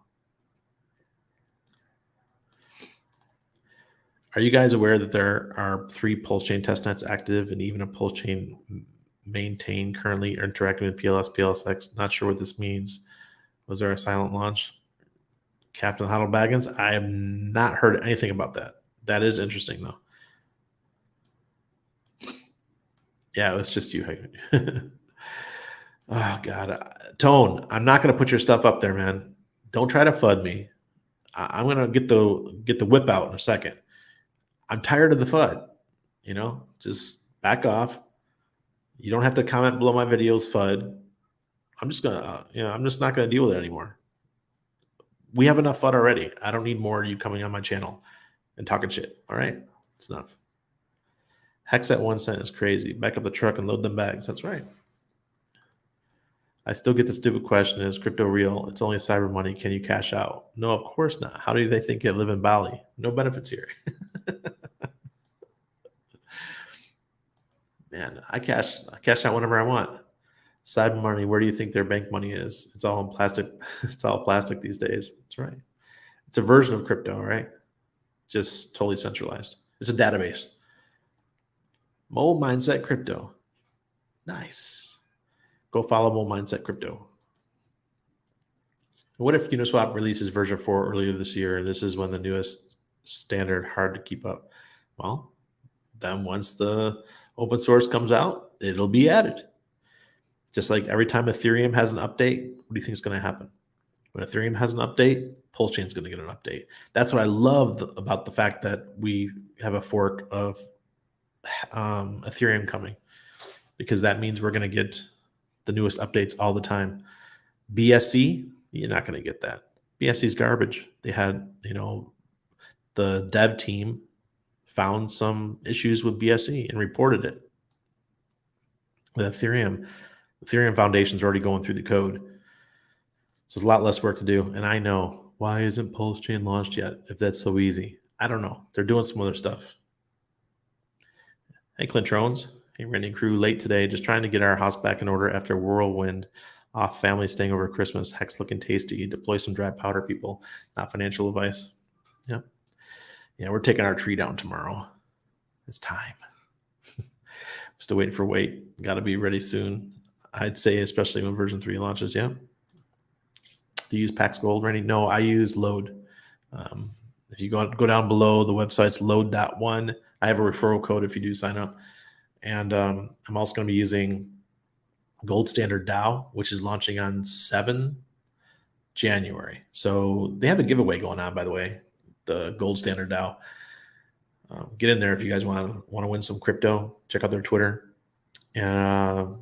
Are you guys aware that there are 3 Pulsechain testnets active and even a Pulsechain maintained currently interacting with PLS, PLSX? Not sure what this means. Was there a silent launch? Captain Huddle Baggins? I have not heard anything about that. That is interesting, though. Yeah, it was just you. Oh, God. Tone, I'm not going to put your stuff up there, man. Don't try to FUD me. I'm going to get the whip out in a second. I'm tired of the FUD. Just back off. You don't have to comment below my videos, FUD. I'm just not going to deal with it anymore. We have enough FUD already. I don't need more of you coming on my channel and talking shit. All right? It's enough. Hex at 1 cent is crazy. Back up the truck and load them bags. That's right. I still get the stupid question, is crypto real? It's only cyber money. Can you cash out? No, of course not. How do they think you live in Bali? No benefits here. Man, I cash out whenever I want. Cyber money, where do you think their bank money is? It's all in plastic. It's all plastic these days. That's right. It's a version of crypto, right? Just totally centralized. It's a database. Mo Mindset Crypto. Nice. Go follow Mo Mindset Crypto. What if Uniswap releases version 4 earlier this year, and this is when the newest standard hard to keep up? Well, then once the open source comes out, it'll be added. Just like every time Ethereum has an update, what do you think is going to happen? When Ethereum has an update, Pulsechain is going to get an update. That's what I love about the fact that we have a fork of Ethereum coming, because that means we're going to get the newest updates all the time. BSC, you're not going to get that. BSC is garbage. They had, the dev team found some issues with BSC and reported it. With Ethereum Foundation is already going through the code. So there's a lot less work to do. And I know, why isn't Pulsechain launched yet if that's so easy? I don't know. They're doing some other stuff. Hey, Clint Trones. Hey, Randy Crew, late today. Just trying to get our house back in order after whirlwind off, family staying over Christmas. Hex looking tasty. Deploy some dry powder, people. Not financial advice. Yep. Yeah, we're taking our tree down tomorrow. It's time. Still waiting for weight. Got to be ready soon. I'd say, especially when version 3 launches. Yeah. Do you use Pax Gold, Randy? No, I use Load. If you go down below, the website's load.one. I have a referral code if you do sign up. And I'm also going to be using Gold Standard DAO, which is launching on 7 January. So they have a giveaway going on, by the way, the Gold Standard DAO. Get in there if you guys want to win some crypto. Check out their Twitter. And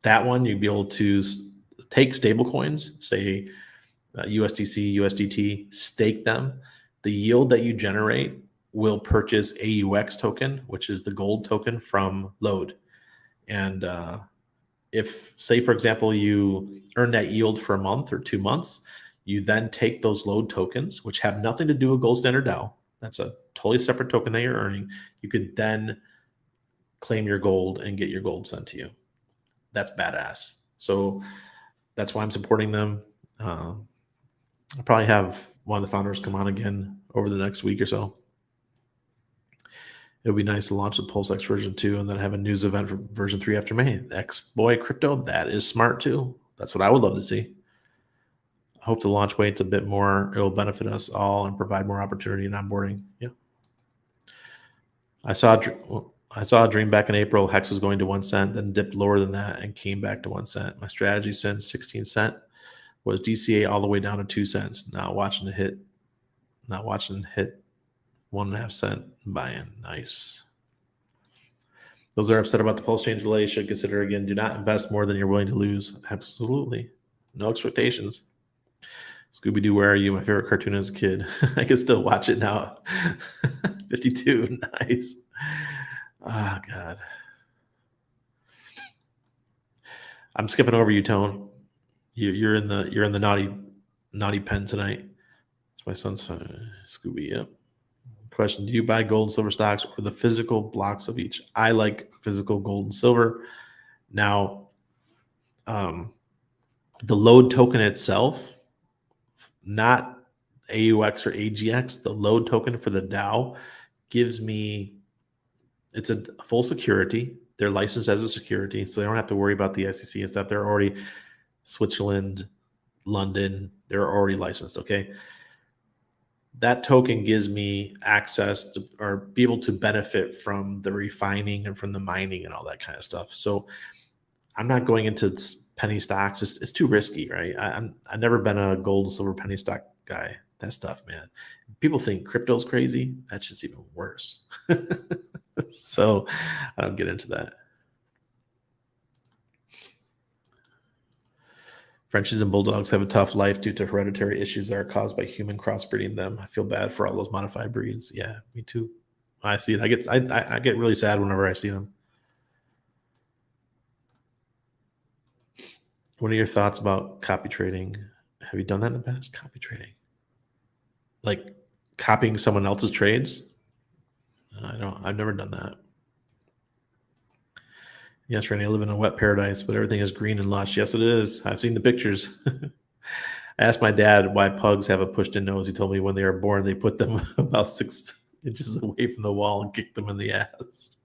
that one, you'd be able to take stable coins, say USDC, USDT, stake them. The yield that you generate will purchase AUX token, which is the gold token from Load. And if, say, for example, you earn that yield for a month or 2 months, you then take those Load tokens, which have nothing to do with Gold Standard DAO. That's a totally separate token that you're earning. You could then claim your gold and get your gold sent to you. That's badass. So that's why I'm supporting them. I'll probably have one of the founders come on again over the next week or so. It would be nice to launch the PulseX version 2 and then have a news event for version 3 after May. X-Boy Crypto, that is smart too. That's what I would love to see. I hope the launch waits a bit more. It will benefit us all and provide more opportunity in onboarding. Yeah. I saw a dream back in April. Hex was going to 1 cent, then dipped lower than that and came back to 1 cent. My strategy since 16 cent was DCA all the way down to 2 cents. Not watching it hit 1.5 cent buy-in. Nice. Those that are upset about the Pulsechain delay should consider again, do not invest more than you're willing to lose. Absolutely. No expectations. Scooby-Doo, where are you? My favorite cartoon as a kid. I can still watch it now. 52. Nice. Oh, God. I'm skipping over you, Tone. You're in the naughty pen tonight. It's my son's Scooby. Yep. Question: do you buy gold and silver stocks or the physical blocks of each? I like physical gold and silver. Now, the Load token itself, not AUX or AGX, the Load token for the DAO gives me, it's a full security. They're licensed as a security, so they don't have to worry about the SEC and stuff. They're already Switzerland, London, they're already licensed, okay? That token gives me access to, or be able to benefit from the refining and from the mining and all that kind of stuff. So I'm not going into penny stocks. It's too risky, right? I've never been a gold and silver penny stock guy. That stuff, man. People think crypto's crazy. That's just even worse. So I don't get into that. Frenchies and bulldogs have a tough life due to hereditary issues that are caused by human crossbreeding them. I feel bad for all those modified breeds. Yeah, me too. I see it. I get really sad whenever I see them. What are your thoughts about copy trading? Have you done that in the past? Copy trading, like copying someone else's trades? I've never done that. Yes, Randy, I live in a wet paradise, but everything is green and lush. Yes, it is. I've seen the pictures. I asked my dad why pugs have a pushed-in nose. He told me when they were born, they put them about 6 inches away from the wall and kicked them in the ass.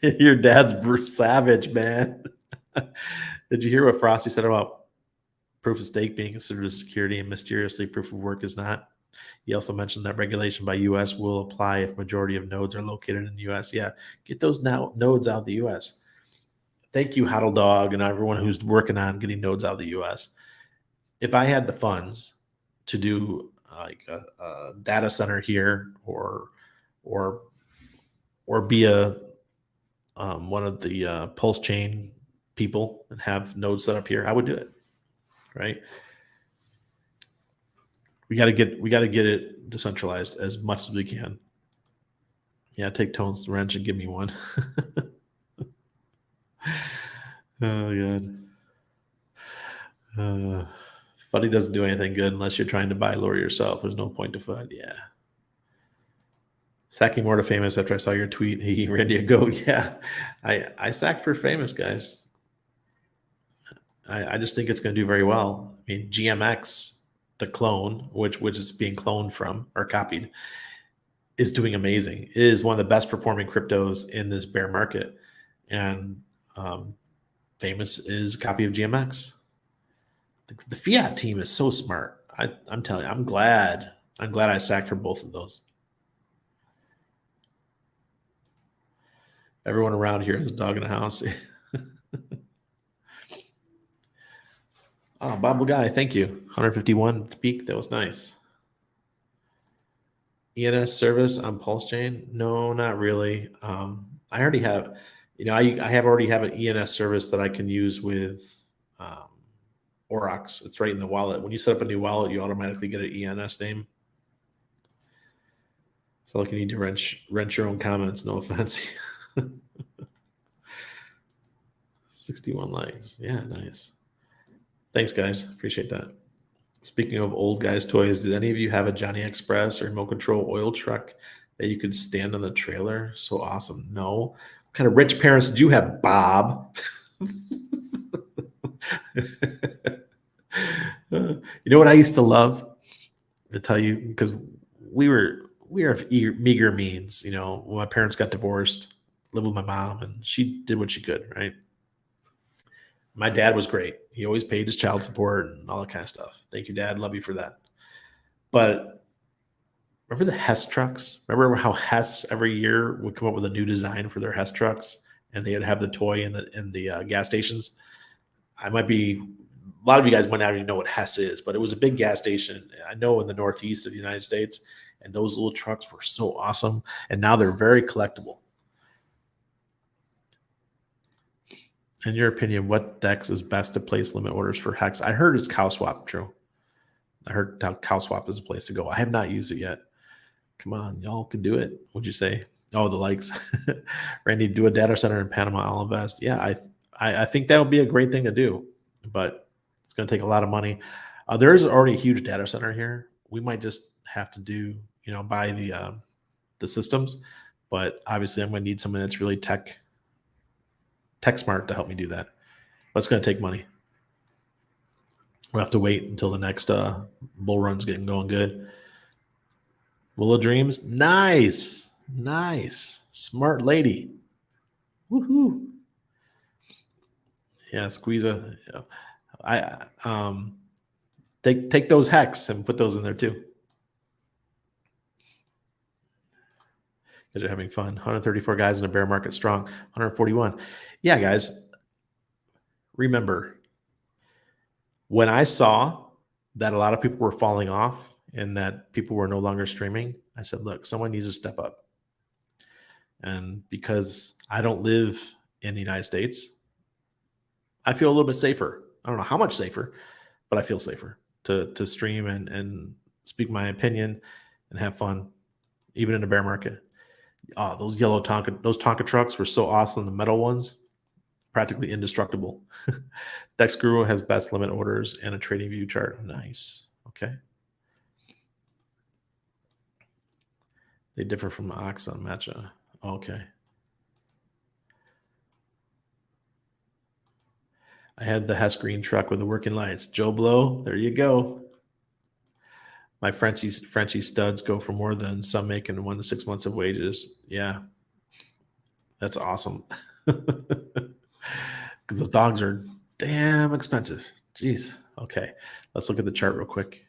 Your dad's savage, man. Did you hear what Frosty said about proof of stake being considered a security and mysteriously proof of work is not? He also mentioned that regulation by U.S. will apply if majority of nodes are located in the U.S. Yeah, get those nodes out of the U.S. Thank you, Hodl Dog, and everyone who's working on getting nodes out of the U.S. If I had the funds to do like a data center here, or be a one of the Pulsechain people and have nodes set up here, I would do it. Right? We got to get it decentralized as much as we can. Yeah, take Tone's wrench and give me one. Oh, God. Fuddy doesn't do anything good unless you're trying to buy lore yourself. There's no point to Fud. Yeah. Sacking more to Famous after I saw your tweet. He Randy a goat. Yeah. I sacked for Famous, guys. I just think it's going to do very well. I mean, GMX, the clone, which is being cloned from or copied, is doing amazing. It is one of the best performing cryptos in this bear market. And Famous is a copy of GMX. The fiat team is so smart. I'm telling you, I'm glad I sacked for both of those. Everyone around here has a dog in the house. Oh, Bob Guy, thank you. 151 peak. That was nice. ENS service on Pulsechain? No, not really. I already have, already have an ENS service that I can use with Aurochs. It's right in the wallet. When you set up a new wallet, you automatically get an ENS name. So like you need to wrench your own comments. No offense. 61 likes. Yeah, nice. Thanks, guys. Appreciate that. Speaking of old guys' toys, did any of you have a Johnny Express or remote control oil truck that you could stand on the trailer? So awesome. No. What kind of rich parents did you have, Bob? You know what I used to love? To tell you, because we were of meager means. When my parents got divorced, lived with my mom, and she did what she could, right? My dad was great. He always paid his child support and all that kind of stuff. Thank you, Dad. Love you for that. But remember the Hess trucks? Remember how Hess every year would come up with a new design for their Hess trucks, and they'd have the toy in the gas stations. A lot of you guys might not even know what Hess is, but it was a big gas station. I know in the Northeast of the United States, and those little trucks were so awesome. And now they're very collectible. In your opinion, what DEX is best to place limit orders for Hex? I heard it's CowSwap, Drew. I heard CowSwap is a place to go. I have not used it yet. Come on, y'all can do it. What'd you say? Oh, the likes. Randy, do a data center in Panama. I'll invest. Yeah, I think that would be a great thing to do, but it's going to take a lot of money. There's already a huge data center here. We might just have to do, buy the systems, but obviously I'm going to need someone that's really tech smart to help me do that. But it's going to take money. We'll have to wait until the next bull run's getting going good. Willow Dreams, nice, smart lady. Woohoo! Yeah, squeeze a. Take those Hex and put those in there too. Because you're having fun. 134 guys in a bear market strong. 141. Yeah, guys. Remember, when I saw that a lot of people were falling off and that people were no longer streaming, I said, look, someone needs to step up. And because I don't live in the United States, I feel a little bit safer. I don't know how much safer, but I feel safer to stream and speak my opinion and have fun, even in a bear market. Oh, those Tonka trucks were so awesome. The metal ones, practically indestructible. Dex Guru has best limit orders and a trading view chart. Nice. Okay. They differ from the Ox on Matcha. Okay. I had the Hess green truck with the working lights. Joe Blow, there you go. My Frenchie studs go for more than some make in 1 to 6 months of wages. Yeah. That's awesome. Because those dogs are damn expensive. Jeez. Okay. Let's look at the chart real quick.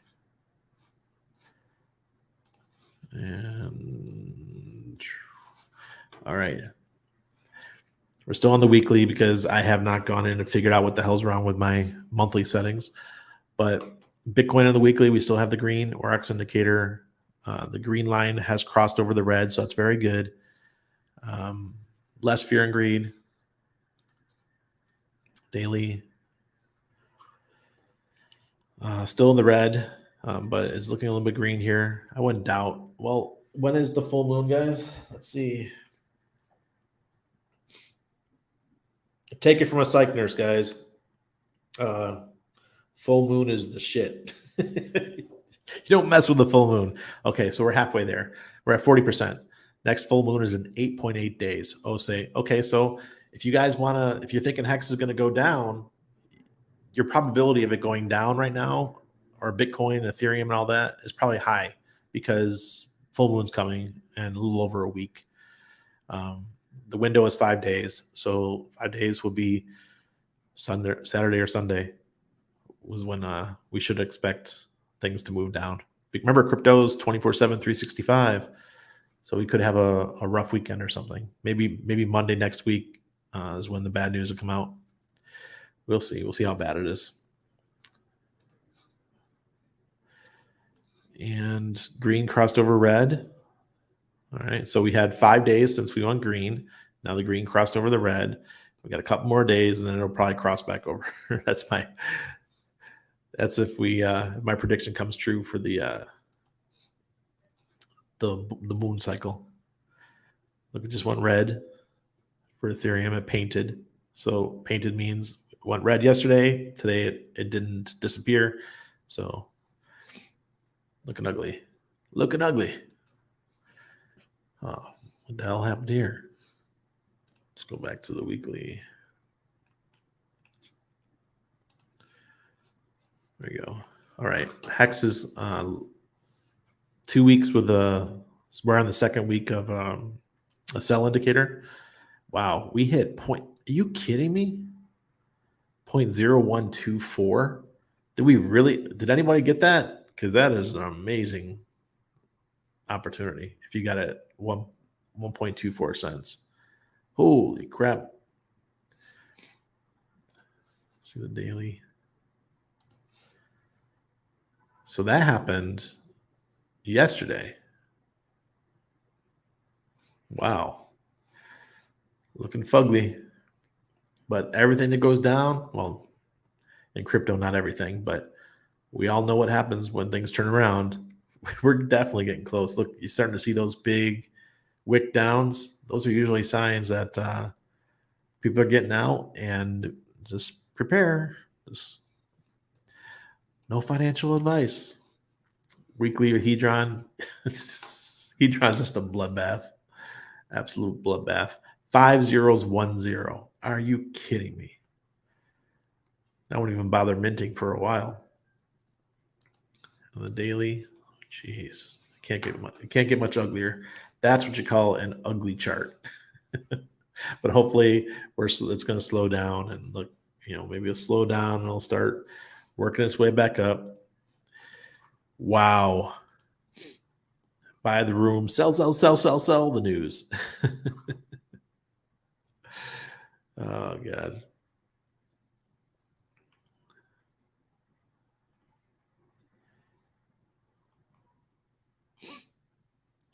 And all right. We're still on the weekly because I have not gone in and figured out what the hell's wrong with my monthly settings. But Bitcoin on the weekly, we still have the green Aurochs indicator. The green line has crossed over the red, so that's very good. Less fear and greed. Daily. Still in the red, but it's looking a little bit green here. I wouldn't doubt. Well, when is the full moon, guys? Let's see. Take it from a psych nurse, guys. Full moon is the shit. You don't mess with the full moon. Okay, so we're halfway there. We're at 40%. Next full moon is in 8.8 days. Okay, so if you guys if you're thinking Hex is going to go down, your probability of it going down right now, or Bitcoin, Ethereum, and all that is probably high because full moon's coming in a little over a week. the window is 5 days. So 5 days will be Saturday or Sunday was when we should expect things to move down. Remember, crypto's 24/7, 365. So we could have a rough weekend or something. Maybe Monday next week is when the bad news will come out. We'll see. We'll see how bad it is. And green crossed over red. All right. So we had 5 days since we went green. Now the green crossed over the red. We got a couple more days, and then it'll probably cross back over. That's if my prediction comes true for the moon cycle. Look, it just went red for Ethereum. It painted. So painted means it went red yesterday. Today it didn't disappear. So looking ugly. Looking ugly. Oh, what the hell happened here? Let's go back to the weekly. There you go. All right. Hex is 2 weeks with we're on the second week of a sell indicator. Wow. We hit point. Are you kidding me? 0.0124. Did anybody get that? Because that is an amazing opportunity if you got it 1.24 cents. Holy crap. See the daily. So that happened yesterday. Wow. Looking fugly. But everything that goes down, well, in crypto, not everything, but we all know what happens when things turn around. We're definitely getting close. Look, you're starting to see those big wick downs. Those are usually signs that people are getting out, and just prepare. Just no financial advice. Weekly with Hedron. Hedron's just a bloodbath. Absolute bloodbath. 5010. Are you kidding me? I won't even bother minting for a while. On the daily, jeez, can't get much uglier. That's what you call an ugly chart. But hopefully, it's going to slow down, and look, maybe it'll slow down and it'll start working its way back up. Wow. Buy the room, sell the news. Oh, God.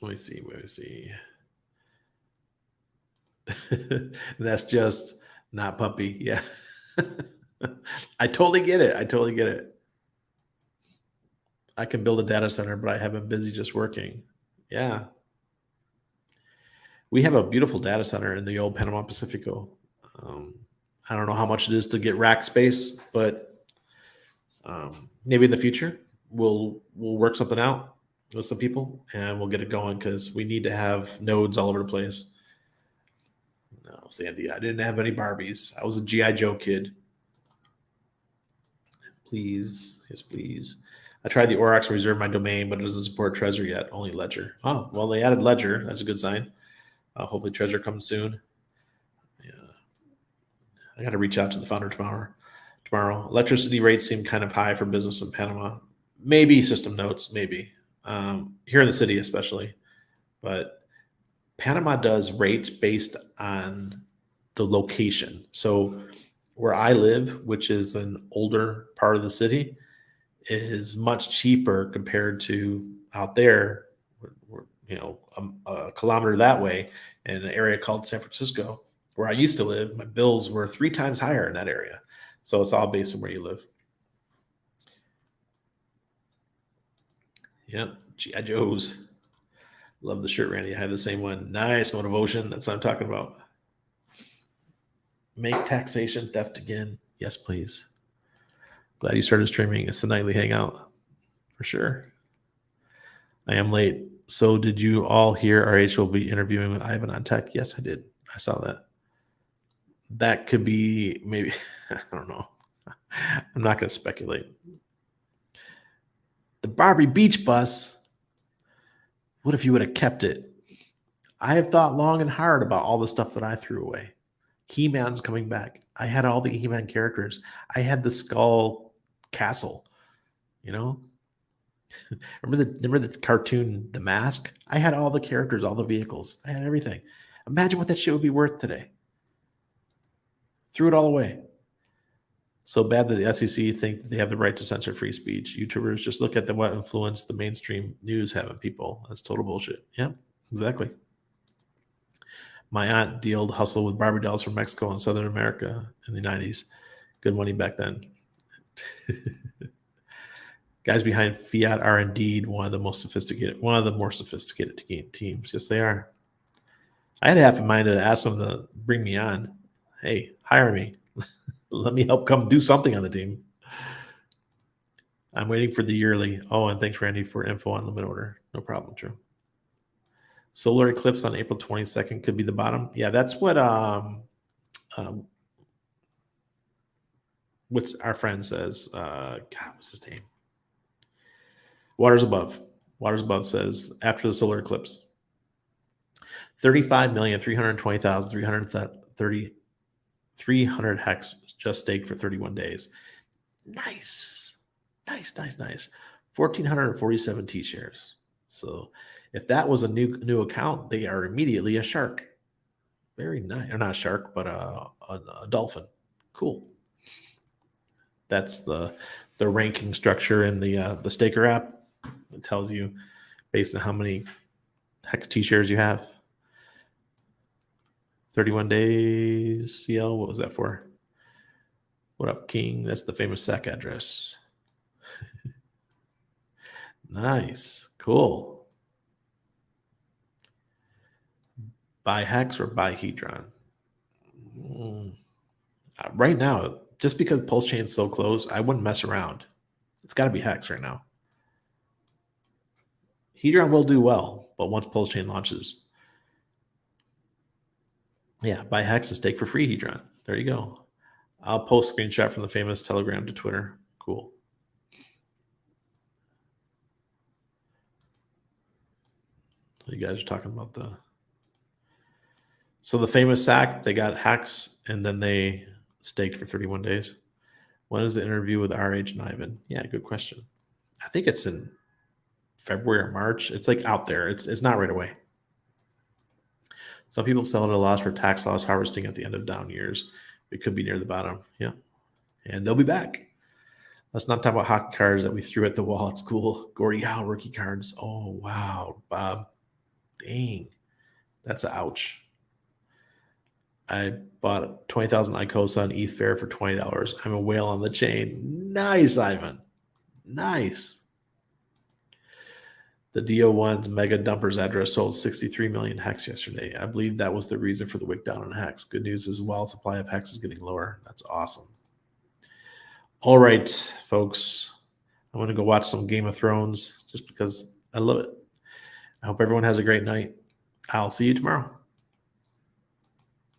Let me see. That's just not puppy. Yeah. I totally get it. I can build a data center, but I have been busy just working. Yeah. We have a beautiful data center in the old Panama Pacifico. I don't know how much it is to get rack space, but maybe in the future we'll work something out with some people and we'll get it going, because we need to have nodes all over the place. No, Sandy, I didn't have any Barbies. I was a G.I. Joe kid. Please. Yes, please. I tried the Aurochs to reserve my domain, but it doesn't support Trezor yet, only Ledger. Oh, well, they added Ledger. That's a good sign. Hopefully Trezor comes soon. Yeah. I got to reach out to the founder tomorrow. Electricity rates seem kind of high for business in Panama. Maybe system notes, maybe. Here in the city especially. But Panama does rates based on the location. So where I live, which is an older part of the city, is much cheaper compared to out there, a kilometer that way in an area called San Francisco, where I used to live. My bills were 3 times higher in that area. So it's all based on where you live. Yep, G.I. Joes. Love the shirt, Randy. I have the same one. Nice Motivation. That's what I'm talking about. Make taxation theft again. Yes, please. Glad you started streaming. It's the nightly hangout. For sure. I am late. So did you all hear RH will be interviewing with Ivan on tech? Yes, I did. I saw that. That could be maybe, I don't know. I'm not going to speculate. The Barbie Beach bus. What if you would have kept it? I have thought long and hard about all the stuff that I threw away. He-Man's coming back. I had all the He-Man characters. I had the Skull Castle. You know, remember the cartoon, The Mask? I had all the characters, all the vehicles. I had everything. Imagine what that shit would be worth today. Threw it all away. So bad that the SEC think that they have the right to censor free speech. YouTubers just look at what influence the mainstream news have on people. That's total bullshit. Yeah, exactly. My aunt dealed hustle with Barbie dolls from Mexico and Southern America in the 90s. Good money back then. Guys behind Fiat are indeed one of the more sophisticated teams. Yes, they are. I had half in mind to ask them to bring me on. Hey, hire me. Let me help come do something on the team. I'm waiting for the yearly. Oh, and thanks, Randy, for info on limit order. No problem, True. Solar eclipse on April 22nd could be the bottom. Yeah, that's what what's our friend says. God, what's his name? Waters Above. Waters Above says after the solar eclipse, 35,320,300 hex just staked for 31 days. Nice. 1,447 T shares. So if that was a new account, they are immediately a shark. Very nice. Or not a shark, but a dolphin. Cool. That's the ranking structure in the Staker app. It tells you based on how many hex T shares you have. 31 days CL. What was that for? What up, King? That's the famous SAC address. Nice. Cool. Buy hex or buy Hedron? Right now, just because Pulsechain's so close, I wouldn't mess around. It's got to be hex right now. Hedron will do well, but once Pulsechain launches, yeah, buy hex and stake for free Hedron. There you go. I'll post a screenshot from the famous Telegram to Twitter. Cool. So you guys are talking about so the famous SAC, they got hex and then they staked for 31 days. When is the interview with RH and Ivan? Yeah, good question. I think it's in February or March. It's like out there. It's not right away. Some people sell at a loss for tax loss harvesting at the end of down years. It could be near the bottom. Yeah. And they'll be back. Let's not talk about hockey cards that we threw at the wall at school. Gordie Howe rookie cards. Oh, wow, Bob. Dang. That's an ouch. I bought 20,000 ICOSA on ETH Fair for $20. I'm a whale on the chain. Nice, Ivan. Nice. The DO1's mega dumpers address sold 63 million hex yesterday. I believe that was the reason for the wick down on hex. Good news as well. Supply of hex is getting lower. That's awesome. All right, folks. I'm going to go watch some Game of Thrones just because I love it. I hope everyone has a great night. I'll see you tomorrow.